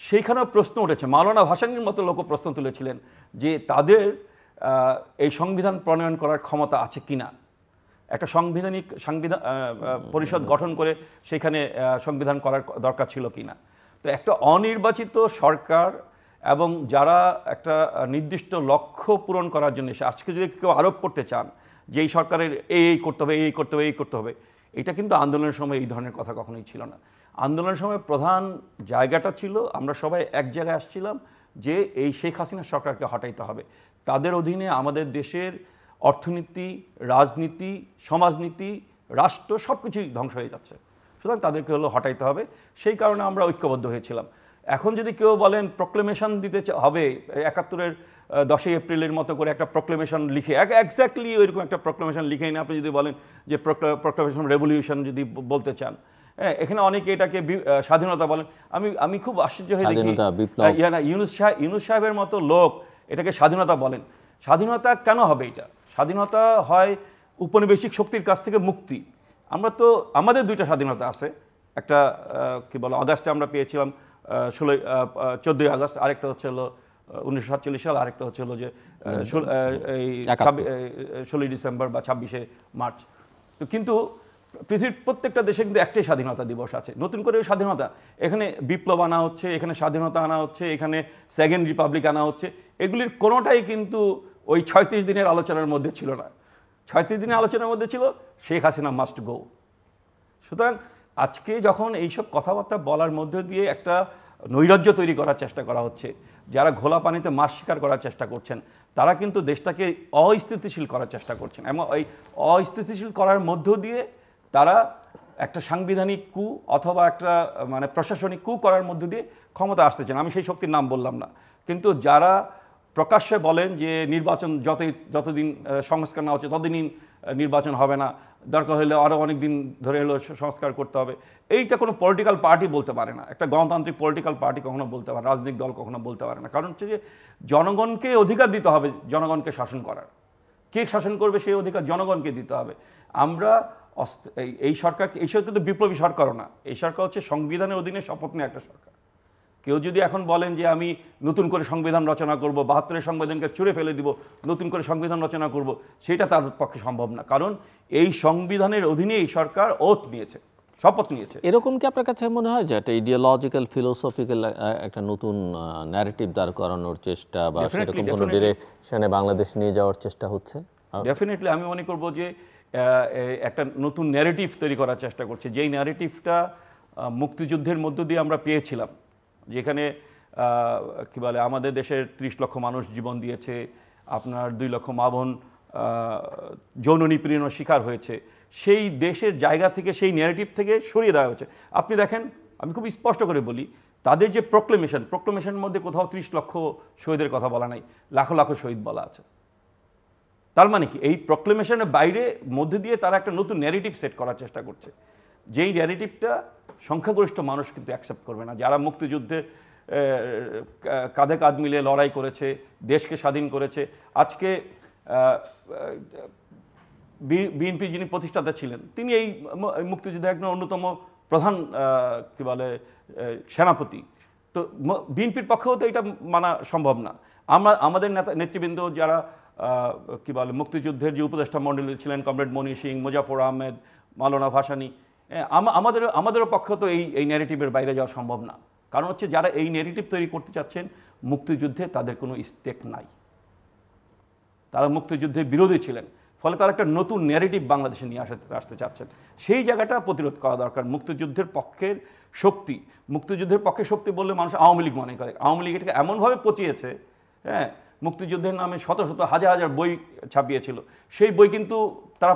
সেইখানেও প্রশ্ন উঠেছে, মাওলানা ভাসানীর মতো লোক প্রশ্ন তুলেছিলেন যে তাদের এই সংবিধান প্রণয়ন করার ক্ষমতা আছে কিনা, একটা সংবিধান পরিষদ গঠন করে সেখানে সংবিধান করার দরকার ছিল কিনা। তো একটা অনির্বাচিত সরকার এবং যারা একটা নির্দিষ্ট লক্ষ্য পূরণ করার জন্য আজকে যদি কেউ আরোপ করতে চান যে এই সরকারের এই করতে হবে, এই করতে হবে, এই করতে হবে, এটা কিন্তু আন্দোলনের সময় এই ধরনের কথা কখনোই ছিল না। আন্দোলনের সময় প্রধান জায়গাটা ছিল আমরা সবাই এক জায়গায় আসছিলাম যে এই শেখ হাসিনা সরকারকে হটাইতে হবে, তাদের অধীনে আমাদের দেশের অর্থনীতি, রাজনীতি, সমাজনীতি, রাষ্ট্র সব কিছুই ধ্বংস হয়ে যাচ্ছে, সুতরাং তাদেরকে হলো হটাইতে হবে। সেই কারণে আমরা ঐক্যবদ্ধ হয়েছিলাম। এখন যদি কেউ বলেন প্রোক্লেমেশন দিতে হবে, ৭১-এর 10ই এপ্রিলের মতো করে একটা প্রোক্লেমেশন লিখে, এক্স্যাক্টলি ওইরকম একটা প্রোক্লেমেশন লিখে নিয়ে আপনি যদি বলেন যে প্রোক্লেমেশন রেভলিউশন যদি বলতে চান, এখানে অনেকে এটাকে স্বাধীনতা বলেন। আমি খুব আশ্চর্য হয়ে দেখি ইউনুস সাহেবের মতো লোক এটাকে স্বাধীনতা বলেন। স্বাধীনতা কেন হবে? এটা স্বাধীনতা হয় উপনিবেশিক শক্তির কাছ থেকে মুক্তি। আমরা তো আমাদের 2টা স্বাধীনতা আছে, একটা কি বলে আগস্টে আমরা পেয়েছিলাম 14ই আগস্ট, আরেকটা হচ্ছে হলো 1947 সাল, আরেকটা হচ্ছে হলো যে এই 16 ডিসেম্বর বা 26শে মার্চ। তো কিন্তু পৃথিবীর প্রত্যেকটা দেশে কিন্তু একটাই স্বাধীনতা দিবস আছে, নতুন করে স্বাধীনতা। এখানে বিপ্লব আনা হচ্ছে, এখানে স্বাধীনতা আনা হচ্ছে, এখানে সেকেন্ড রিপাবলিক আনা হচ্ছে, এগুলির কোনোটাই কিন্তু ওই 36 দিনের আলোচনার মধ্যে ছিল না। 36 দিনের আলোচনার মধ্যে ছিল শেখ হাসিনা মাস্ট গো। সুতরাং আজকে যখন এইসব কথাবার্তা বলার মধ্যে দিয়ে একটা নৈরাজ্য তৈরি করার চেষ্টা করা হচ্ছে, যারা ঘোলা পানিতে মাছ শিকার করার চেষ্টা করছেন, তারা কিন্তু দেশটাকে অস্থিতিশীল করার চেষ্টা করছেন, এবং এই অস্থিতিশীল করার মধ্য দিয়ে তারা একটা সাংবিধানিক কু অথবা একটা মানে প্রশাসনিক কু করার মধ্য দিয়ে ক্ষমতা আসতে চান। আমি সেই শক্তির নাম বললাম না, কিন্তু যারা প্রকাশ্যে বলেন যে নির্বাচন যতদিন সংস্কার না হচ্ছে ততদিনই নির্বাচন হবে না, দরকার হলে আরও অনেক দিন ধরে হলেও সংস্কার করতে হবে, এইটা কোনো পলিটিক্যাল পার্টি বলতে পারে না, একটা গণতান্ত্রিক পলিটিক্যাল পার্টি কখনো বলতে পারে, রাজনৈতিক দল কখনো বলতে পারে না। কারণ হচ্ছে যে জনগণকে অধিকার দিতে হবে জনগণকে শাসন করার। কে শাসন করবে সেই অধিকার জনগণকে দিতে হবে। আমরা এই সরকারকে, এই সরকার কিন্তু বিপ্লবী সরকারও না, এই সরকার হচ্ছে সংবিধানের অধীনে শপথ নেওয়া একটা সরকার। কেউ যদি এখন বলেন যে আমি নতুন করে সংবিধান রচনা করব, 72-এর সংবিধানকে ছুঁড়ে ফেলে দিব, নতুন করে সংবিধান রচনা করব, সেটা তার পক্ষে সম্ভব না। কারণ এই সংবিধানের অধীনে এই সরকার ওথ নিয়েছে, শপথ নিয়েছে। এরকম কি আপনার কাছে মনে হয় যে একটা ইডিওলজিক্যাল ফিলোসফিক্যাল একটা নতুন ন্যারেটিভ দাঁড় করানোর চেষ্টা বা সেরকম কোনো ডিরেকশনে বাংলাদেশ নিয়ে যাওয়ার চেষ্টা হচ্ছে? ডেফিনেটলি আমি মনে করব যে একটা নতুন ন্যারেটিভ তৈরি করার চেষ্টা করছে, যেই ন্যারেটিভটা মুক্তিযুদ্ধের মধ্য দিয়ে আমরা পেয়েছিলাম, যেখানে কি বলে আমাদের দেশের 30 লক্ষ মানুষ জীবন দিয়েছে, আপনার 2 লক্ষ মা বোন যৌন নিপীড়নের শিকার হয়েছে, সেই দেশের জায়গা থেকে, সেই ন্যারেটিভ থেকে সরিয়ে দেওয়া হয়েছে। আপনি দেখেন, আমি খুব স্পষ্ট করে বলি, তাদের যে প্রোক্লেমেশনের মধ্যে কোথাও 30 লক্ষ শহীদের কথা বলা নাই, লাখো লাখো শহীদ বলা আছে। তার মানে কি, এই প্রোক্লেমেশনের বাইরে মধ্যে দিয়ে তারা একটা নতুন ন্যারেটিভ সেট করার চেষ্টা করছে, যেই ন্যারেটিভটা সংখ্যাগরিষ্ঠ মানুষ কিন্তু অ্যাকসেপ্ট করবে না। যারা মুক্তিযুদ্ধে কাঁধে কাঁধ মিলিয়ে লড়াই করেছে, দেশকে স্বাধীন করেছে, আজকে বিএনপি যিনি প্রতিষ্ঠাতা ছিলেন, তিনি এই মুক্তিযুদ্ধের একজন অন্যতম প্রধান কি বলে সেনাপতি। তো বিএনপির পক্ষেও তো এটা মানা সম্ভব না। আমাদের নেতৃবৃন্দ যারা কি বলে মুক্তিযুদ্ধের যে উপদেষ্টা মণ্ডলী ছিলেন, কমরেড মনি সিং, মুজাফর আহমেদ, মাওলানা ভাসানী, আমাদেরও পক্ষে তো এই ন্যারেটিভের বাইরে যাওয়া সম্ভব না। কারণ হচ্ছে যারা এই ন্যারেটিভ তৈরি করতে চাচ্ছেন, মুক্তিযুদ্ধে তাদের কোনো স্টেক নাই, তারা মুক্তিযুদ্ধের বিরোধী ছিলেন, ফলে তারা একটা নতুন ন্যারেটিভ বাংলাদেশে নিয়ে আসতে চাচ্ছেন। সেই জায়গাটা প্রতিরোধ করা দরকার। মুক্তিযুদ্ধের পক্ষের শক্তি বললে মানুষ আওয়ামী লীগ মনে করে। আওয়ামী লীগ এটাকে এমনভাবে পচিয়েছে, হ্যাঁ, মুক্তিযুদ্ধের নামে শত শত হাজার হাজার বই ছাপিয়েছিল, সেই বই কিন্তু তারা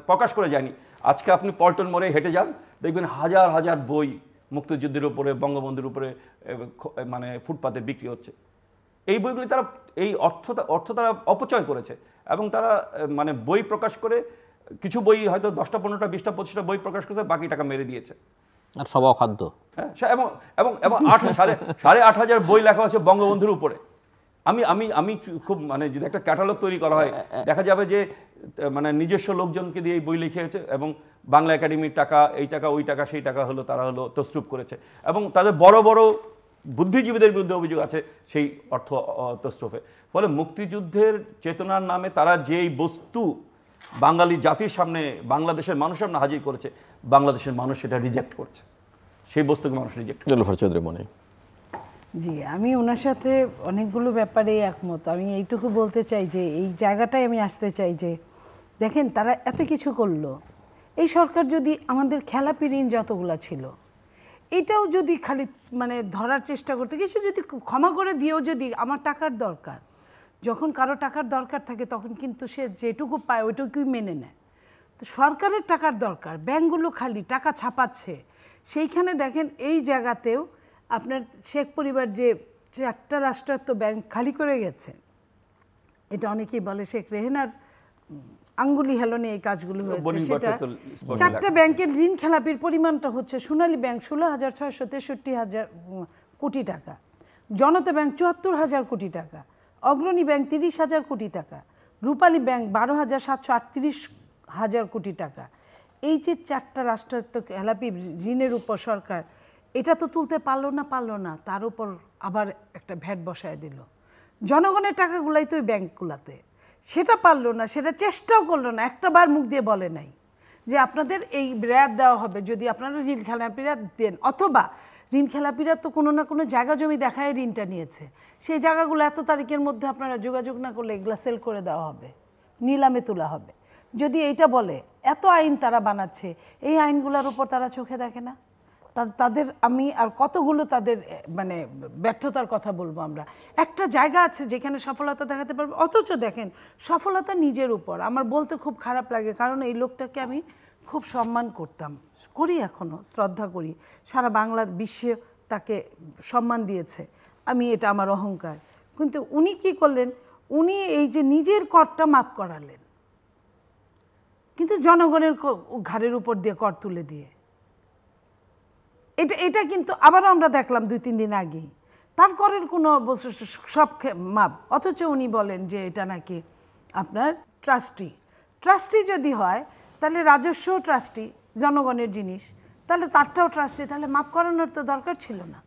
প্রকাশ করে যায়নি। আজকে আপনি পল্টন মোড়ে হেঁটে যান, দেখবেন হাজার হাজার বই মুক্তিযুদ্ধের উপরে, বঙ্গবন্ধুর উপরে ফুটপাতে বিক্রি হচ্ছে। এই বইগুলি তারা এই অর্থ তারা অপচয় করেছে, এবং তারা বই প্রকাশ করে, কিছু বই হয়তো 10টা 15টা 20টা 25টা বই প্রকাশ করেছে, বাকি টাকা মেরে দিয়েছে, আর সব অখাদ্য। হ্যাঁ, এবং 8,500 বই লেখা হচ্ছে বঙ্গবন্ধুর উপরে। আমি খুব যদি একটা ক্যাটালগ তৈরি করা হয়, দেখা যাবে যে নিজস্ব লোকজনকে দিয়ে এই বই লিখেছে, এবং বাংলা একাডেমির টাকা, এই টাকা ওই টাকা সেই টাকা হলো তারা তসরুপ করেছে, এবং তাদের বড় বড় বুদ্ধিজীবীদের বিরুদ্ধে অভিযোগ আছে সেই অর্থ তসরুফে। ফলে মুক্তিযুদ্ধের চেতনার নামে তারা যেই বস্তু বাঙালি জাতির সামনে, বাংলাদেশের মানুষের সামনে হাজির করেছে, বাংলাদেশের মানুষ সেটা রিজেক্ট করছে, সেই বস্তুকে মানুষ রিজেক্ট করছে। জুলফার চৌধুরী মনি। জি, আমি ওনার সাথে অনেকগুলো ব্যাপারে একমত। আমি এইটুকু বলতে চাই যে এই জায়গাটায় আমি আসতে চাই যে দেখেন, তারা এত কিছু করলো, এই সরকার যদি আমাদের খেলাপি ঋণ যতগুলো ছিল, এটাও যদি খালি ধরার চেষ্টা করতে, কিছু যদি ক্ষমা করে দিয়েও, যদি আমার টাকার দরকার, যখন কারো টাকার দরকার থাকে তখন কিন্তু সে যেটুকু পায় ওইটুকুই মেনে নেয়। তো সরকারের টাকার দরকার, ব্যাংকগুলো খালি টাকা ছাপাচ্ছে, সেইখানে দেখেন এই জায়গাতেও আপনার শেখ পরিবার যে 4টা রাষ্ট্রায়ত্ত ব্যাংক খালি করে গেছে, এটা অনেকেই বলে শেখ রেহেনার আঙ্গুলি হেলনে এই কাজগুলো হয়েছে। সেটা 4টা ব্যাংকের ঋণ খেলাপির পরিমাণটা হচ্ছে সোনালী ব্যাংক 16,663 কোটি টাকা, জনতা ব্যাংক 74,000 কোটি টাকা, অগ্রণী ব্যাংক 30,000 কোটি টাকা, রূপালী ব্যাংক 12,738 কোটি টাকা। এই যে 4টা রাষ্ট্রায়ত্ত খেলাপি ঋণের উপর সরকার এটা তো তুলতে পারলো না, তার উপর আবার একটা ভ্যাট বসায় দিল। জনগণের টাকাগুলাই তো ওই ব্যাংকগুলোতে। সেটা পারলো না, সেটা চেষ্টাও করলো না, একটা বার মুখ দিয়ে বলে নাই যে আপনাদের এই রেয়াত দেওয়া হবে যদি আপনারা ঋণ খেলাপিরা দেন, অথবা ঋণ খেলাপিরা তো কোনো না কোনো জায়গা জমি দেখায় ঋণটা নিয়েছে, সেই জায়গাগুলো এত তারিখের মধ্যে আপনারা যোগাযোগ না করলে এগুলা সেল করে দেওয়া হবে, নিলামে তোলা হবে। যদি এইটা বলে, এত আইন তারা বানাচ্ছে, এই আইনগুলোর উপর তারা চোখে দেখে না। তাদের আমি আর কতগুলো তাদের মানে ব্যর্থতার কথা বলবো আমরা। একটা জায়গা আছে যেখানে সফলতা দেখাতে পারবে, অথচ দেখেন সফলতা নিজের উপর। আমার বলতে খুব খারাপ লাগে, কারণ এই লোকটাকে আমি খুব সম্মান করতাম, করি এখনও, শ্রদ্ধা করি, সারা বাংলা বিশ্বে তাকে সম্মান দিয়েছে, আমি এটা আমার অহংকার। কিন্তু উনি কি করলেন, উনি এই যে নিজের করটা মাফ করালেন, কিন্তু জনগণের ঘাড়ের উপর দিয়ে কর তুলে দিয়ে। এটা কিন্তু আবারও আমরা দেখলাম 2-3 দিন আগেই তার করের কোনো সব মাপ, অথচ উনি বলেন যে এটা নাকি আপনার ট্রাস্টি যদি হয় তাহলে রাজস্ব ট্রাস্টি, জনগণের জিনিস, তাহলে তারটাও ট্রাস্টি, তাহলে মাপ করানোর তো দরকার ছিল না।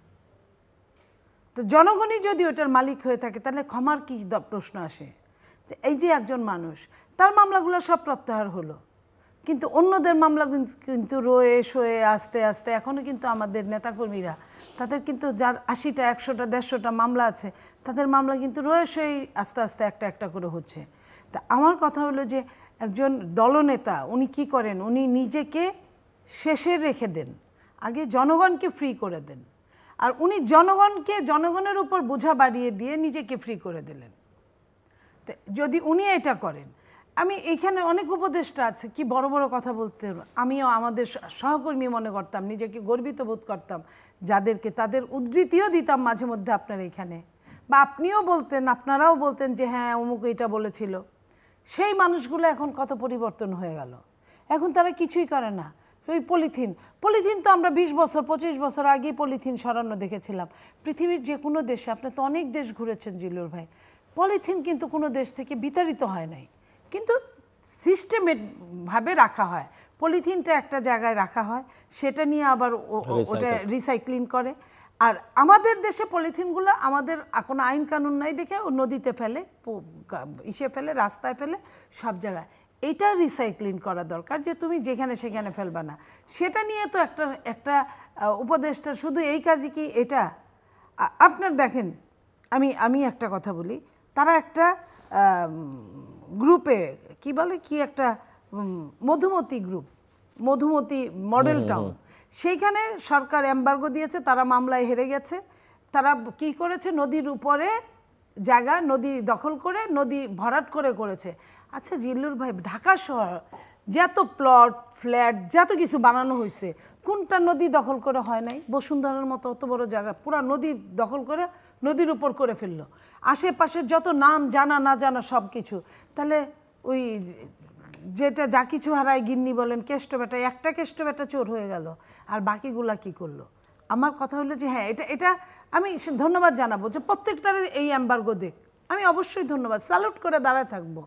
তো জনগণই যদি ওটার মালিক হয়ে থাকে তাহলে ক্ষমার কি প্রশ্ন আসে? যে এই যে একজন মানুষ, তার মামলাগুলো সব প্রত্যাহার হলো, কিন্তু অন্যদের মামলা কিন্তু রয়ে শোয়ে আস্তে আস্তে এখনও কিন্তু আমাদের নেতাকর্মীরা, তাদের কিন্তু যার 80টা 100টা 150টা মামলা আছে, তাদের মামলা কিন্তু রয়ে শোয়ে আস্তে আস্তে একটা একটা করে হচ্ছে। তা আমার কথা হলো যে একজন দলনেতা উনি কি করেন, উনি নিজেকে শেষে রেখে দেন, আগে জনগণকে ফ্রি করে দেন। আর উনি জনগণের উপর বোঝা বাড়িয়ে দিয়ে নিজেকে ফ্রি করে দিলেন। যদি উনি এটা করেন, আমি এখানে অনেক উপদেষ্টা আছে কি বড় বড় কথা বলতে, আমিও আমাদের সহকর্মী মনে করতাম, নিজেকে গর্বিত বোধ করতাম, যাদেরকে তাদের উদ্ধৃতিও দিতাম মাঝে মধ্যে আপনার এখানে, বা আপনিও বলতেন, আপনারাও বলতেন যে হ্যাঁ অমুক এটা বলেছিল। সেই মানুষগুলো এখন কত পরিবর্তন হয়ে গেল, এখন তারা কিছুই করে না। ওই পলিথিন তো আমরা 20 বছর 25 বছর আগেই পলিথিন সরানো দেখেছিলাম পৃথিবীর যে কোনো দেশে। আপনি তো অনেক দেশ ঘুরেছেন জিল্লুর ভাই, পলিথিন কিন্তু কোনো দেশ থেকে বিতাড়িত হয় নাই, কিন্তু সিস্টেমেভাবে রাখা হয়। পলিথিনটা একটা জায়গায় রাখা হয়, সেটা নিয়ে আবার ওটা রিসাইক্লিং করে। আর আমাদের দেশে পলিথিনগুলো আমাদের কোনো আইন কানুন নাই দেখে ও নদীতে ফেলে, ফেলে, রাস্তায় ফেলে, সব জায়গায়। এটা রিসাইক্লিং করা দরকার, যে তুমি যেখানে সেখানে ফেলবা না। সেটা নিয়ে তো একটা উপদেষ্টা শুধু এই কাজই কি এটা? আপনার দেখেন, আমি একটা কথা বলি, তারা একটা গ্রুপে কি বলে, কি একটা Madhumati group, Madhumati model town, সেইখানে সরকার এমবার্গো দিয়েছে, তারা মামলায় হেরে গেছে। তারা কি করেছে, নদীর উপরে জায়গা, নদী দখল করে, নদী ভরাট করে করেছে। আচ্ছা জিল্লুর ভাই, ঢাকা শহর যত প্লট ফ্ল্যাট যত কিছু বানানো হয়েছে, কোনটা নদী দখল করে হয় নাই? বসুন্ধরার মতো অত বড় জায়গা পুরা নদী দখল করে নদীর উপর করে ফেললো, আশেপাশের যত নাম জানা না জানা সব কিছু। তাহলে ওই যেটা যা কিছু হারায় গিন্নি বলেন, কেষ্ট বেটা, একটা কেষ্ট বেটা চোর হয়ে গেল, আর বাকিগুলা কি করলো? আমার কথা হলো যে হ্যাঁ, এটা আমি ধন্যবাদ জানাবো যে প্রত্যেকটার এই এমবার্গো দেখ, আমি অবশ্যই ধন্যবাদ, স্যালুট করে দাঁড়ায় থাকবো।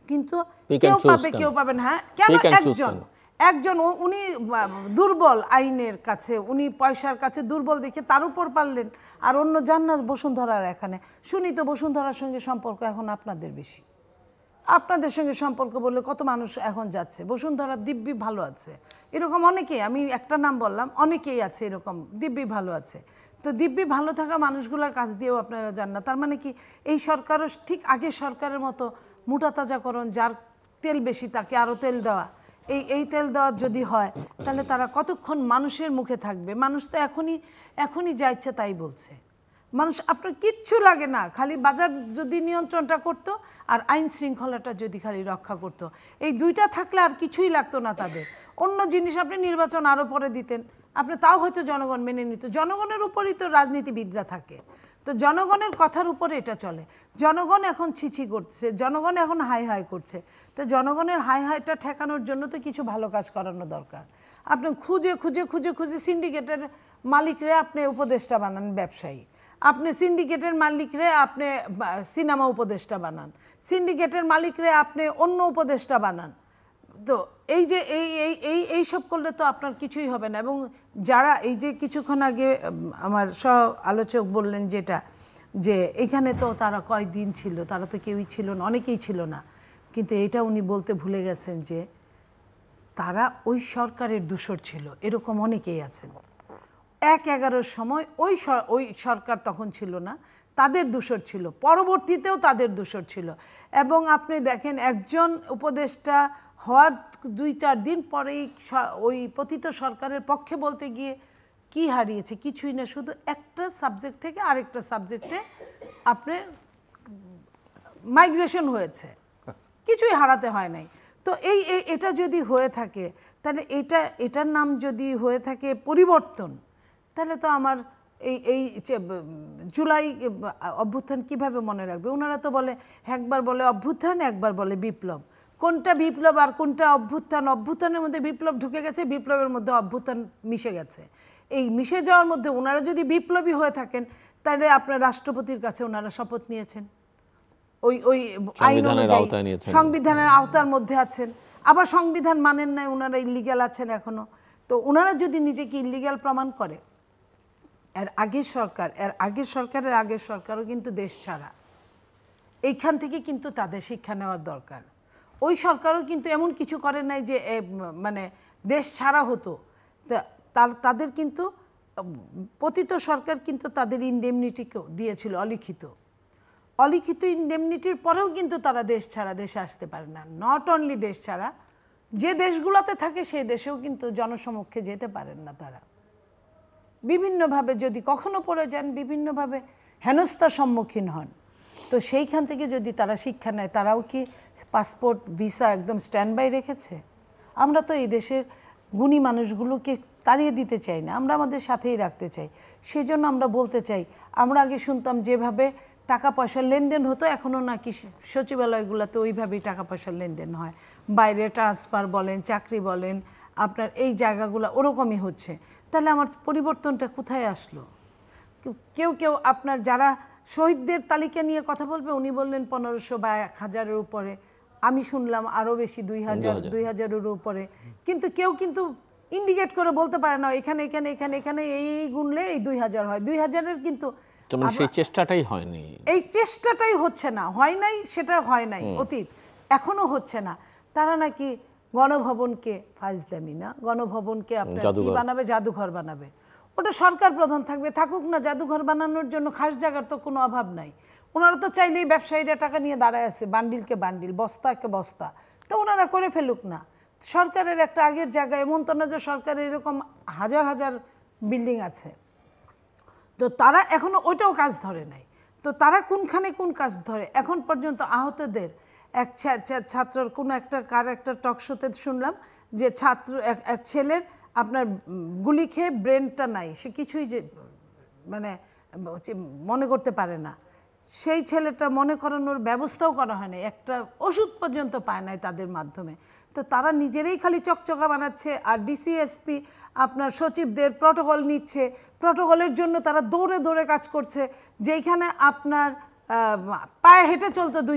কিন্তু কেউ পাবে কেউ পাবে না। হ্যাঁ, কেন? একজন উনি দুর্বল আইনের কাছে, উনি পয়সার কাছে দুর্বল দেখে তার উপর পারলেন, আর অন্য যান না বসুন্ধরার। এখানে শুনি তো বসুন্ধরার সঙ্গে সম্পর্ক এখন আপনাদের বেশি, আপনাদের সঙ্গে সম্পর্ক বললে কত মানুষ এখন যাচ্ছে। বসুন্ধরা দিব্যি ভালো আছে, এরকম অনেকেই, আমি একটা নাম বললাম, অনেকেই আছে এরকম দিব্যি ভালো আছে। তো দিব্যি ভালো থাকা মানুষগুলোর কাছ দিয়েও আপনারা যান না। তার মানে কি এই সরকারও ঠিক আগের সরকারের মতো মোটা তাজাকরণ, যার তেল বেশি তাকে আরও তেল দেওয়া, এই তেল দেওয়া যদি হয়, তাহলে তারা কতক্ষণ মানুষের মুখে থাকবে? মানুষ তো এখনই যা ইচ্ছা তাই বলছে। মানুষ, আপনার কিচ্ছু লাগে না, খালি বাজার যদি নিয়ন্ত্রণটা করত আর আইন শৃঙ্খলাটা যদি খালি রক্ষা করত, এই দুইটা থাকলে আর কিছুই লাগতো না তাদের। অন্য জিনিস আপনি নির্বাচন আরও পরে দিতেন, আপনি তাও হয়তো জনগণ মেনে নিত। জনগণের উপরই তো রাজনীতিবিদরা থাকে, তো জনগণের কথার উপরে এটা চলে। জনগণ এখন ছিছি করছে, জনগণ এখন হাই হাই করছে। তো জনগণের হাই হাইটা ঠেকানোর জন্য তো কিছু ভালো কাজ করানো দরকার। আপনি খুঁজে সিন্ডিকেটের মালিকরে আপনি উপদেষ্টা বানান ব্যবসায়ী, আপনি সিন্ডিকেটের মালিকরে আপনি সিনেমা উপদেষ্টা বানান, সিন্ডিকেটের মালিকরে আপনি অন্য উপদেষ্টা বানান। তো এই যে এই সব করলে তো আপনার কিছুই হবে না। এবং যারা এই যে কিছুক্ষণ আগে আমার সহ আলোচক বললেন যেটা, যে এখানে তো তারা কয়দিন ছিল, তারা তো কেউই ছিল না, অনেকেই ছিল না, কিন্তু এটা উনি বলতে ভুলে গেছেন যে তারা ওই সরকারের দূষর ছিল, এরকম অনেকেই আছেন। ১/১১ সময় ওই সরকার তখন ছিল না, তাদের দূষর ছিল, পরবর্তীতেও তাদের দূষর ছিল। এবং আপনি দেখেন একজন উপদেষ্টা হওয়ার ২-৪ দিন পরেই ওই পতিত সরকারের পক্ষে বলতে গিয়ে কি হারিয়েছে? কিছুই না, শুধু একটা সাবজেক্ট থেকে আরেকটা সাবজেক্টে আপনার মাইগ্রেশন হয়েছে, কিছুই হারাতে হয় নাই। তো এটা যদি হয়ে থাকে, তাহলে এটার নাম যদি হয়ে থাকে পরিবর্তন, তাহলে তো আমার এই জুলাই অভ্যুত্থান কিভাবে মনে রাখবে? ওনারা তো বলে, একবার বলে অভ্যুত্থান, একবার বলে বিপ্লব। কোনটা বিপ্লব আর কোনটা অভ্যুত্থান? অভ্যুত্থানের মধ্যে বিপ্লব ঢুকে গেছে, বিপ্লবের মধ্যে অভ্যুত্থান মিশে গেছে। এই মিশে যাওয়ার মধ্যে ওনারা যদি বিপ্লবী হয়ে থাকেন, তাহলে আপনার রাষ্ট্রপতির কাছে ওনারা শপথ নিয়েছেন, ওই আইন অনুযায়ী সংবিধানের আওতার মধ্যে আছেন। আবার সংবিধান মানেন নাই, ওনারা ইলিগ্যাল আছেন এখনো। তো ওনারা যদি নিজেকে ইলিগ্যাল প্রমাণ করে, এর আগের সরকারের আগের সরকারও কিন্তু দেশ ছাড়া, এইখান থেকে কিন্তু তাদের শিক্ষা নেওয়ার দরকার। ওই সরকারও কিন্তু এমন কিছু করে নাই যে মানে দেশ ছাড়া হতো। তাদের কিন্তু পতিত সরকার কিন্তু তাদের ইনডেমনিটিকেও দিয়েছিল অলিখিত ইনডেমনিটির পরেও কিন্তু তারা দেশ ছাড়া, দেশে আসতে পারে না। নট অনলি দেশ ছাড়া, যে দেশগুলোতে থাকে সেই দেশেও কিন্তু জনসমক্ষে যেতে পারেন না তারা। বিভিন্নভাবে যদি কখনো পড়ে যান, বিভিন্নভাবে হেনস্থার সম্মুখীন হন। তো সেইখান থেকে যদি তারা শিক্ষা নেয়, তারাও কি পাসপোর্ট ভিসা একদম স্ট্যান্ড বাই রেখেছে? আমরা তো এই দেশের গুণী মানুষগুলোকে তাড়িয়ে দিতে চাই না, আমরা আমাদের সাথেই রাখতে চাই। সেই জন্য আমরা বলতে চাই, আমরা আগে শুনতাম যেভাবে টাকা পয়সার লেনদেন হতো, এখনও নাকি সচিবালয়গুলোতে ওইভাবেই টাকা পয়সার লেনদেন হয়। বাইরে ট্রান্সফার বলেন, চাকরি বলেন, আপনার এই জায়গাগুলো ওরকমই হচ্ছে। তাহলে আমার পরিবর্তনটা কোথায় আসলো? কেউ আপনার যারা শহীদদের তালিকা নিয়ে কথা বলবে, উনি বললেন ১৫০০ বা ১,০০০-এর উপরে। আমি শুনলাম আরও বেশি, ২,০০০-২,০০০-এর উপরে। কিন্তু কেউ কিন্তু ইন্ডিকেট করে বলতে পারে না এখানে এখানে এখানে এখানে এই গুনলে এই ২,০০০ হয়। ২,০০০-এর কিন্তু সেই চেষ্টাটাই হয়নি, এই চেষ্টাটাই হচ্ছে না, হয় নাই, সেটা হয় নাই অতীত, এখনো হচ্ছে না। তারা নাকি গণভবনকে ফাজলামি না, গণভবনকে আপনার কি বানাবে? জাদুঘর বানাবে। ওটা সরকার প্রধান থাকবে, থাকুক না। জাদুঘর বানানোর জন্য খাস জায়গার তো কোনো অভাব নাই। ওনারা তো চাইলেই, ব্যবসায়ীরা টাকা নিয়ে দাঁড়ায় আছে, বান্ডিলকে বান্ডিল, বস্তাকে বস্তা, তো ওনারা করে ফেলুক না। সরকারের একটা আগের জায়গা, এমন তো না যে সরকারের এরকম হাজার হাজার বিল্ডিং আছে, তো তারা এখনো ওইটাও কাজ ধরে নাই। তো তারা কোনখানে কোন কাজ ধরে? এখন পর্যন্ত আহতদের এক ছাত্রর কোনো একটা টক শোতে শুনলাম যে এক ছেলের আপনার গুলি খেয়ে ব্রেনটা নাই, সে কিছুই যে মানে মনে করতে পারে না। সেই ছেলেটা মনে করানোর ব্যবস্থাও করা হয় না, একটা ওষুধ পর্যন্ত পায় নাই তাদের মাধ্যমে। তো তারা নিজেরাই খালি চকচকা বানাচ্ছে, আর ডিসিএসপি আপনার সচিবদের প্রটোকল নিচ্ছে, প্রটোকলের জন্য তারা দৌড়ে দৌড়ে কাজ করছে। যেইখানে আপনার পায়ে হেঁটে চলতো 2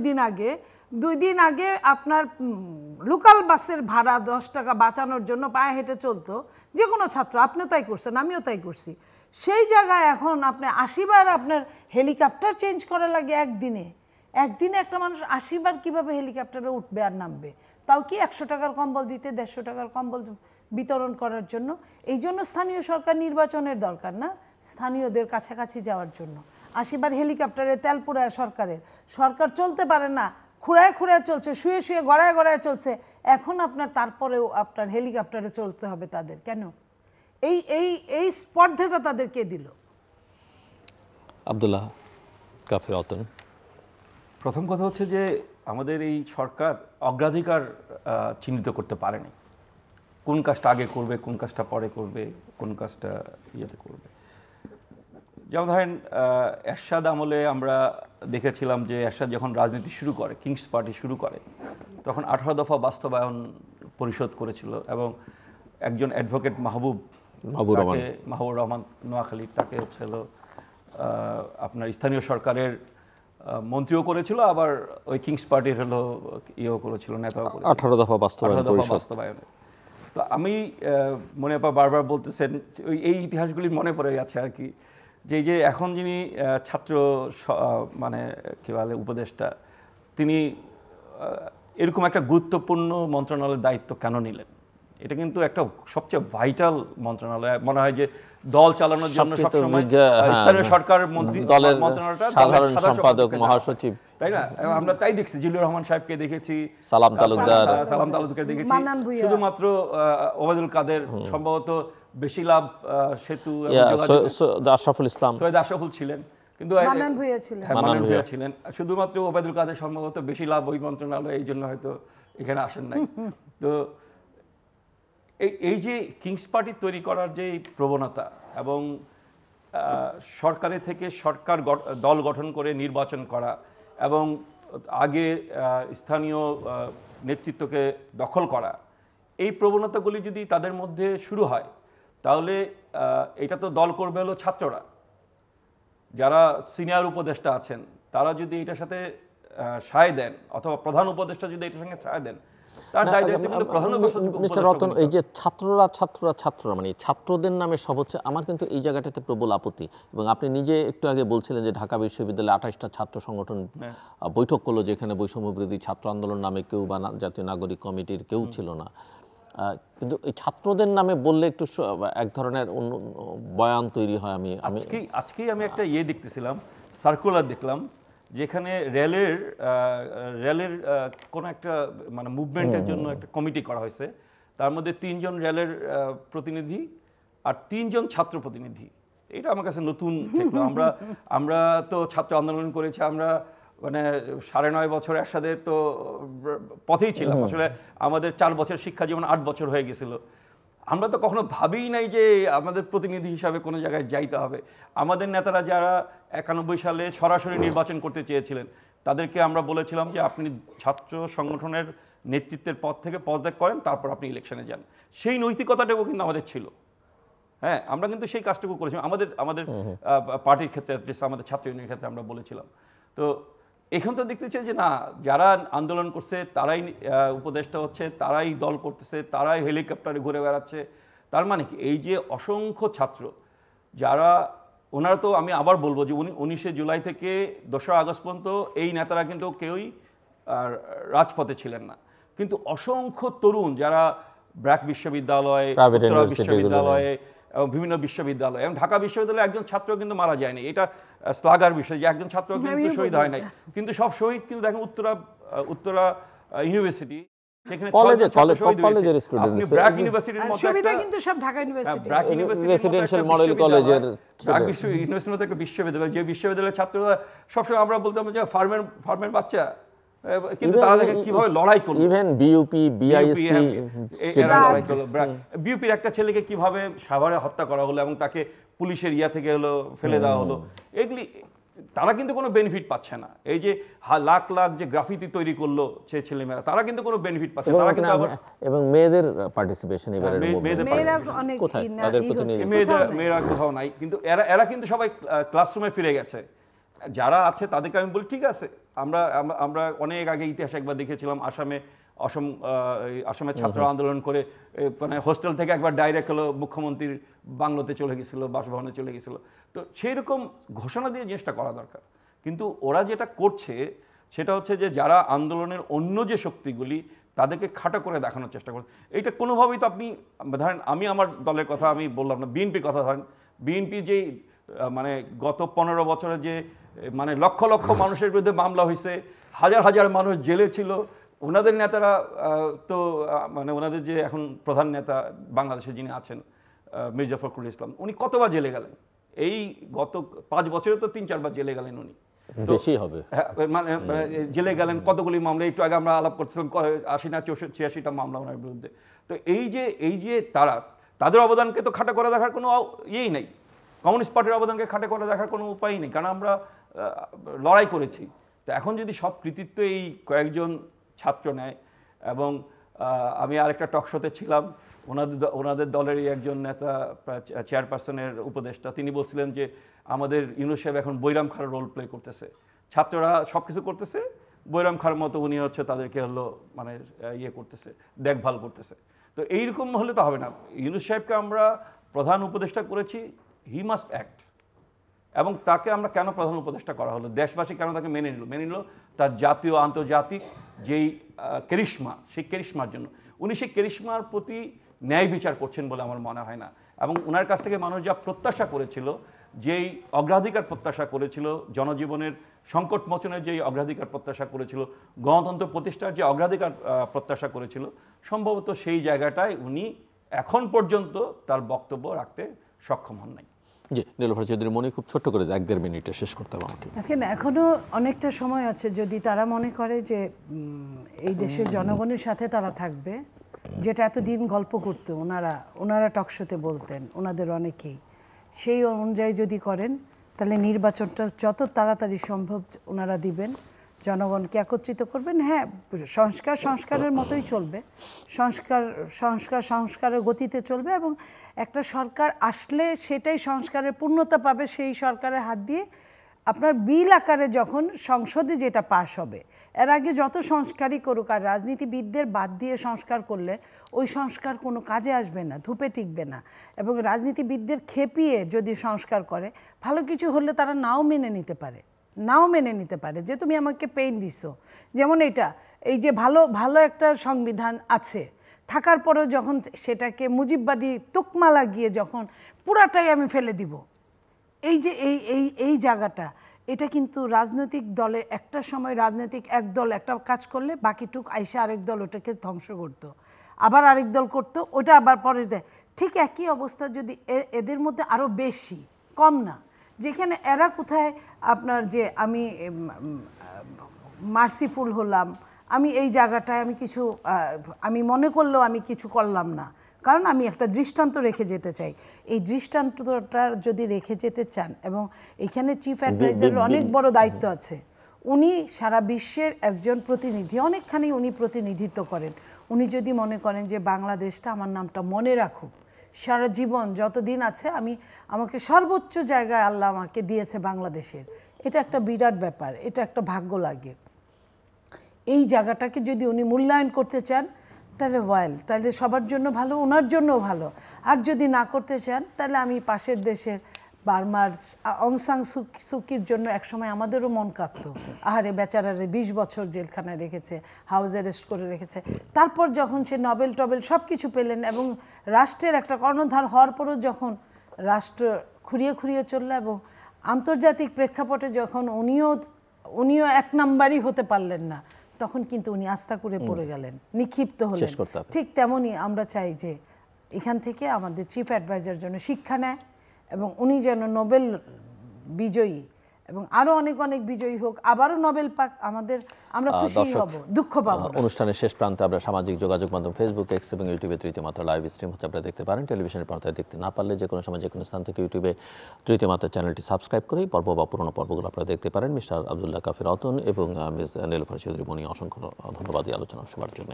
দিন আগে আপনার লোকাল বাসের ভাড়া 10 টাকা বাঁচানোর জন্য পায়ে হেঁটে চলতো যে কোনো ছাত্র। আপনিও তাই করছেন, আমিও তাই করছি। সেই জায়গায় এখন আপনি 80 বার আপনার হেলিকপ্টার চেঞ্জ করা লাগে একদিনে একটা মানুষ 80 বার কীভাবে হেলিকপ্টারে উঠবে আর নামবে? তাও কি 100 টাকার কম্বল দিতে, 150 টাকার কম্বল বিতরণ করার জন্য? এই জন্য স্থানীয় সরকার নির্বাচনের দরকার না, স্থানীয়দের কাছাকাছি যাওয়ার জন্য। 80 বার হেলিকপ্টারে তেল পুরায় সরকার চলতে পারে না, খুঁড়ায় চলছে, শুয়ে শুয়ে গড়ায় চলছে। এখন আপনার তারপরেও আপনার হেলিকপ্টারে চলতে হবে তাদের কেন? এই স্পর্ধাটা তাদের কে দিল? আব্দুল্লাহ কাফি রতন, প্রথম কথা হচ্ছে যে আমাদের এই সরকার অগ্রাধিকার চিহ্নিত করতে পারেনি, কোন কাজটা আগে করবে, কোন কাজটা পরে করবে, কোন কাজটা ইয়েতে করবে। যেমন ধরেন এরশাদ আমলে আমরা দেখেছিলাম যে এরশাদ যখন রাজনীতি শুরু করে, কিংস পার্টি শুরু করে, তখন 18 দফা বাস্তবায়ন পরিষদ করেছিল এবং একজন অ্যাডভোকেট মাহবুবুর রহমান নোয়াখালী, তাকে হচ্ছিল আপনার স্থানীয় সরকারের মন্ত্রীও করেছিল, আবার ওই কিংস পার্টির হলো ইয়েও করেছিল, নেতাও করেছিল 18 দফা বাস্তবায়ন। তো আমি মনে বারবার বলতেছেন এই ইতিহাসগুলি মনে পড়ে যাচ্ছে আর কি, যে এই যে এখন যিনি ছাত্র মানে কী বলে উপদেষ্টা, তিনি এরকম একটা গুরুত্বপূর্ণ মন্ত্রণালয়ের দায়িত্ব কেন নিলেন? এটা কিন্তু একটা সবচেয়ে ভাইটাল মন্ত্রণালয়। মনে হয় যে দল চালানোর জন্য সবসময় স্থানীয় সরকার মন্ত্রী মন্ত্রণালয়টা সাধারণ সম্পাদক মহাসচিব, তাই না? আমরা তাই দেখছি, জিল্লুর রহমান সাহেবকে দেখেছি, সালাম তালুকদার দেখেছি, শুধুমাত্র ওবায়দুল কাদের সম্ভবত বেশি লাভ সেতু, আশরাফুল ইসলাম, সৈয়দ আশরাফুল ছিলেন, কিন্তু মান্নান ভূঁইয়া ছিলেন। শুধুমাত্র ওবায়দুল কাদের সম্ভবত বেশি লাভ ওই মন্ত্রণালয়, এই জন্য হয়তো এখানে আসেন নাই। তো এই যে কিংস পার্টি তৈরি করার যে প্রবণতা এবং সরকারে থেকে সরকার দল গঠন করে নির্বাচন করা এবং আগে স্থানীয় নেতৃত্বকে দখল করা, এই প্রবণতাগুলি যদি তাদের মধ্যে শুরু হয় তাহলে এটা তো দল করবে হলো ছাত্ররা। যারা সিনিয়র উপদেষ্টা আছেন তারা যদি এটার সাথে সায় দেন, অথবা প্রধান উপদেষ্টা যদি এটার সঙ্গে সায় দেন, তার দায়িত্ব কিন্তু প্রধান মিস্টার রতন, এই যে ছাত্ররা মানে ছাত্রদের নামে সব হচ্ছে, আমার কিন্তু এই জায়গাটাতে প্রবল আপত্তি। এবং আপনি নিজে একটু আগে বলছিলেন যে ঢাকা বিশ্ববিদ্যালয়ে 28টা ছাত্র সংগঠন বৈঠক করলো, যেখানে বৈষম্য বিরোধী ছাত্র আন্দোলন নামে কেউ বা জাতীয় নাগরিক কমিটির কেউ ছিল না। কিন্তু এই ছাত্রদের নামে বললে একটু এক ধরনের বয়ান তৈরি হয়। আজকেই আমি একটা দেখতেছিলাম, সার্কুলার দেখলাম, যেখানে রেলের কোনো একটা মানে মুভমেন্টের জন্য একটা কমিটি করা হয়েছে। তার মধ্যে 3 জন রেলের প্রতিনিধি আর 3 জন ছাত্র প্রতিনিধি। এটা আমার কাছে নতুন ঠেকলো। আমরা তো ছাত্র আন্দোলন করেছি, আমরা মানে 9.5 বছর একসাথে তো পথেই ছিলাম। আসলে আমাদের 4 বছর শিক্ষা জীবন 8 বছর হয়ে গেছিল। আমরা তো কখনো ভাবিই নাই যে আমাদের প্রতিনিধি হিসাবে কোনো জায়গায় যাইতে হবে। আমাদের নেতারা যারা 91 সালে সরাসরি নির্বাচন করতে চেয়েছিলেন, তাদেরকে আমরা বলেছিলাম যে আপনি ছাত্র সংগঠনের নেতৃত্বের পদ থেকে পদত্যাগ করেন, তারপর আপনি ইলেকশনে যান। সেই নৈতিকতাটাও কিন্তু আমাদের ছিল। হ্যাঁ, আমরা কিন্তু সেই কাজটুকু করেছিলাম আমাদের পার্টির ক্ষেত্রে, আমাদের ছাত্র ইউনিয়নের ক্ষেত্রে আমরা বলেছিলাম। তো এখন তো দেখতেছে যে না, যারা আন্দোলন করছে তারাই উপদেষ্টা হচ্ছে, তারাই দল করতেছে, তারাই হেলিকপ্টারে ঘুরে বেড়াচ্ছে। তার মানে কি, এই যে অসংখ্য ছাত্র যারা, ওনারা তো, আমি আবার বলবো যে 19শে জুলাই থেকে 2রা আগস্ট পর্যন্ত এই নেতারা কিন্তু কেউই রাজপথে ছিলেন না, কিন্তু অসংখ্য তরুণ যারা ব্র্যাক বিশ্ববিদ্যালয়, উত্তরা বিশ্ববিদ্যালয়ে এবং বিভিন্ন বিশ্ববিদ্যালয় এবং ঢাকা বিশ্ববিদ্যালয়ে একজন ছাত্র কিন্তু মারা যায়নি। এটা শ্লাঘার বিষয় যে একজন ছাত্র কিন্তু শহীদ হয় নাই, কিন্তু সব শহীদ কিন্তু দেখেন উত্তরা ইউনিভার্সিটি, সেখানে কলেজের স্টুডেন্ট, আপনি ব্র্যাক ইউনিভার্সিটির মতো একটা কিন্তু সব Dhaka university, BRAC university residential model কলেজের, ব্র্যাক ইউনিভার্সিটির মতো একটা বিশ্ববিদ্যালয়, যে বিশ্ববিদ্যালয়ের ছাত্ররা সবসময় আমরা বলতাম যে ফার্মের বাচ্চা, কিন্তু তারা দেখে কিভাবে লড়াই করলো। ইভেন বিইউপি, বিআইএসটি, বিইউপির একটা ছেলেকে কিভাবে সাভারে হত্যা করা হলো এবং তাকে পুলিশের থেকে হলো ফেলে দেওয়া হলো, এগুলি তারা কিন্তু কোনো বেনিফিট পাচ্ছে না। এই যে লাখ লাখ যে গ্রাফিতি তৈরি করলো সে ছেলেমেয়েরা, তারা কিন্তু কোনো বেনিফিট পাচ্ছে না। তারা কিন্তু এবং মেয়েদের পার্টিসিপেশন এবারে মেয়েরা কোথাও নাই, কিন্তু এরা কিন্তু সবাই ক্লাসরুমে ফিরে গেছে। যারা আছে তাদেরকে আমি বলি ঠিক আছে, আমরা অনেক আগে ইতিহাসে একবার দেখেছিলাম আসামে ছাত্র আন্দোলন করে মানে হোস্টেল থেকে একবার ডাইরেক্ট হলো মুখ্যমন্ত্রীর বাংলোতে চলে গেছিল, বাসভবনে চলে গেছিল। তো সেই রকম ঘোষণা দিয়ে জিনিসটা করা দরকার। কিন্তু ওরা যেটা করছে সেটা হচ্ছে যে যারা আন্দোলনের অন্য যে শক্তিগুলি, তাদেরকে খাটো করে দেখানোর চেষ্টা করছে। এইটা কোনোভাবেই তো আপনি ধরেন, আমি আমার দলের কথা আমি বললাম না, বিএনপির কথা ধরেন, বিএনপি যে মানে গত 15 বছরে যে মানে লক্ষ লক্ষ মানুষের বিরুদ্ধে মামলা হয়েছে, হাজার হাজার মানুষ জেলে ছিল, ওনাদের নেতারা তো মানে ওনাদের যে এখন প্রধান নেতা বাংলাদেশে যিনি আছেন মির্জা ফখরুল ইসলাম, উনি কতবার জেলে গেলেন? এই গত 5 বছরে তো 3-4 বার জেলে গেলেন উনি। বেশি হবে, মানে জেলে গেলেন কতগুলি মামলা, একটু আগে আমরা আলাপ করছিলাম 80 না 86টা মামলা ওনার বিরুদ্ধে। তো এই যে তাদের অবদানকে তো খাটো করে দেখার কোনো ইয়েই নেই, কমিউনিস্ট পার্টির অবদানকে খাটো করে দেখার কোনো উপায়ই নেই, কারণ আমরা লড়াই করেছি। তো এখন যদি সব কৃতিত্ব এই কয়েকজন ছাত্র নেয়, এবং আমি আরেকটা টক শোতে ছিলাম, ওনাদের দলেরই একজন নেতা, চেয়ারপারসনের উপদেষ্টা, তিনি বলছিলেন যে আমাদের ইউনূস সাহেব এখন বৈরাম খার রোল প্লে করতেছে, ছাত্ররা সব কিছু করতেছে, বৈরাম খার মতো উনি হচ্ছে তাদেরকে হলো মানে করতেছে, দেখভাল করতেছে। তো এইরকম হলে তো হবে না। ইউনূস সাহেবকে আমরা প্রধান উপদেষ্টা করেছি, হি মাস্ট অ্যাক্ট। এবং তাকে আমরা কেন প্রধান উপদেষ্টা করা হলো, দেশবাসী কেন তাকে মেনে নিল তার জাতীয় আন্তর্জাতিক যেই কেরিশমা, সেই কেরিশমার জন্য। উনি সেই কেরিশমার প্রতি ন্যায় বিচার করছেন বলে আমার মনে হয় না। এবং ওনার কাছ থেকে মানুষ যা প্রত্যাশা করেছিল, যেই অগ্রাধিকার প্রত্যাশা করেছিল, জনজীবনের সংকট মোচনের যেই অগ্রাধিকার প্রত্যাশা করেছিল, গণতন্ত্র প্রতিষ্ঠার যে অগ্রাধিকার প্রত্যাশা করেছিল, সম্ভবত সেই জায়গাটায় উনি এখন পর্যন্ত তার বক্তব্য রাখতে সক্ষম হন নাই। জি, নীলোফার চৌধুরী মনি, খুব ছোট্ট করে 1-1.5 মিনিটে শেষ করতে হবে আমাকে। দেখেন, এখনো অনেকটা সময় আছে। যদি তারা মনে করে যে এই দেশের জনগণের সাথে তারা থাকবে, যেটা এতদিন গল্প করতো ওনারা টকশোতে বলতেন, ওনাদের অনেকেই, সেই অনুযায়ী যদি করেন তাহলে নির্বাচনটা যত তাড়াতাড়ি সম্ভব ওনারা দিবেন, জনগণকে একত্রিত করবেন। হ্যাঁ, সংস্কারের মতোই চলবে, সংস্কারের গতিতে চলবে, এবং একটা সরকার আসলে সেটাই সংস্কারের পূর্ণতা পাবে। সেই সরকারের হাত দিয়ে আপনার বিল আকারে যখন সংসদে যেটা পাস হবে, এর আগে যত সংস্কারই করুক, আর রাজনীতিবিদদের বাদ দিয়ে সংস্কার করলে ওই সংস্কার কোনো কাজে আসবে না, ধূপে টিকবে না। এবং রাজনীতিবিদদের খেপিয়ে যদি সংস্কার করে, ভালো কিছু হলে তারা নাও মেনে নিতে পারে যে তুমি আমাকে পেইন দিছো। যেমন এই যে ভালো একটা সংবিধান আছে থাকার পরেও যখন সেটাকে মুজিববাদী তুকমা লাগিয়ে যখন পুরাটাই আমি ফেলে দিব, এই যে এই জায়গাটা, এটা কিন্তু রাজনৈতিক দলে একটা সময় রাজনৈতিক এক দল একটা কাজ করলে বাকিটুক আইসা আরেক দল ওটাকে ধ্বংস করতো, আবার আরেক দল করতো, ওটা আবার পরে দেয়। ঠিক একই অবস্থা যদি এদের মধ্যে আরও বেশি, কম না, যেখানে এরা কোথায় আপনার যে আমি মার্সিফুল হলাম, আমি এই জায়গাটায় আমি মনে করলেও আমি কিছু করলাম না, কারণ আমি একটা দৃষ্টান্ত রেখে যেতে চাই। এই দৃষ্টান্তটা যদি রেখে যেতে চান, এবং এখানে চিফ অ্যাডভাইজারের অনেক বড় দায়িত্ব আছে। উনি সারা বিশ্বের একজন প্রতিনিধি, অনেকখানি উনি প্রতিনিধিত্ব করেন। উনি যদি মনে করেন যে বাংলাদেশটা আমার নামটা মনে রাখুক, সারা জীবন যতদিন আছে আমাকে সর্বোচ্চ জায়গায় আল্লাহ আমাকে দিয়েছে বাংলাদেশের, এটা একটা বিরাট ব্যাপার, এটা একটা ভাগ্য লাগে। এই জায়গাটাকে যদি উনি মূল্যায়ন করতে চান তাহলে সবার জন্য ভালো, ওনার জন্যও ভালো। আর যদি না করতে চান তাহলে আমি পাশের দেশের বার্মার অং সান সুকির জন্য একসময় আমাদেরও মন কাঁদতো, আহারে বেচারারে 20 বছর জেলখানায় রেখেছে, হাউস অ্যারেস্ট করে রেখেছে। তারপর যখন সে নোবেল সব কিছু পেলেন, এবং রাষ্ট্রের একটা কর্ণধার হওয়ার পরও যখন রাষ্ট্র খুঁড়িয়ে চলল, এবং আন্তর্জাতিক প্রেক্ষাপটে যখন উনিও এক নাম্বারই হতে পারলেন না, তখন কিন্তু উনি আস্থা করে পড়ে গেলেন, নিক্ষিপ্ত হলেন। ঠিক তেমনই আমরা চাই যে এখান থেকে আমাদের চিফ অ্যাডভাইজার জন্য শিক্ষা নেয়, এবং উনি যেন নোবেল বিজয়ী এবং আরো অনেক বিজয়ী হোক, আবারও নোবেল পাক, আমরা খুশি হব, দুঃখ পাবো না। অনুষ্ঠানের শেষ প্রান্তে আমরা সামাজিক যোগাযোগ মাধ্যম ফেসবুক, এক্স এবং ইউটিউবে তৃতীয় মাত্রা লাইভ স্ট্রিম হচ্ছে, আপনারা দেখতে পারেন। টেলিভিশনের পর্দায় দেখতে না পারলে যে কোনো সময় যে কোনো স্থান থেকে ইউটিউবে তৃতীয় মাত্রা চ্যানেলটি সাবস্ক্রাইব করে পর্ব বা পুরনো পর্বগুলো আপনারা দেখতে পারেন। মিস্টার আব্দুল্লাহ কাফির রতন এবং মিস নীলোফার চৌধুরী মনি, অসংখ্য ধন্যবাদ এই আলোচনা শোনার জন্য।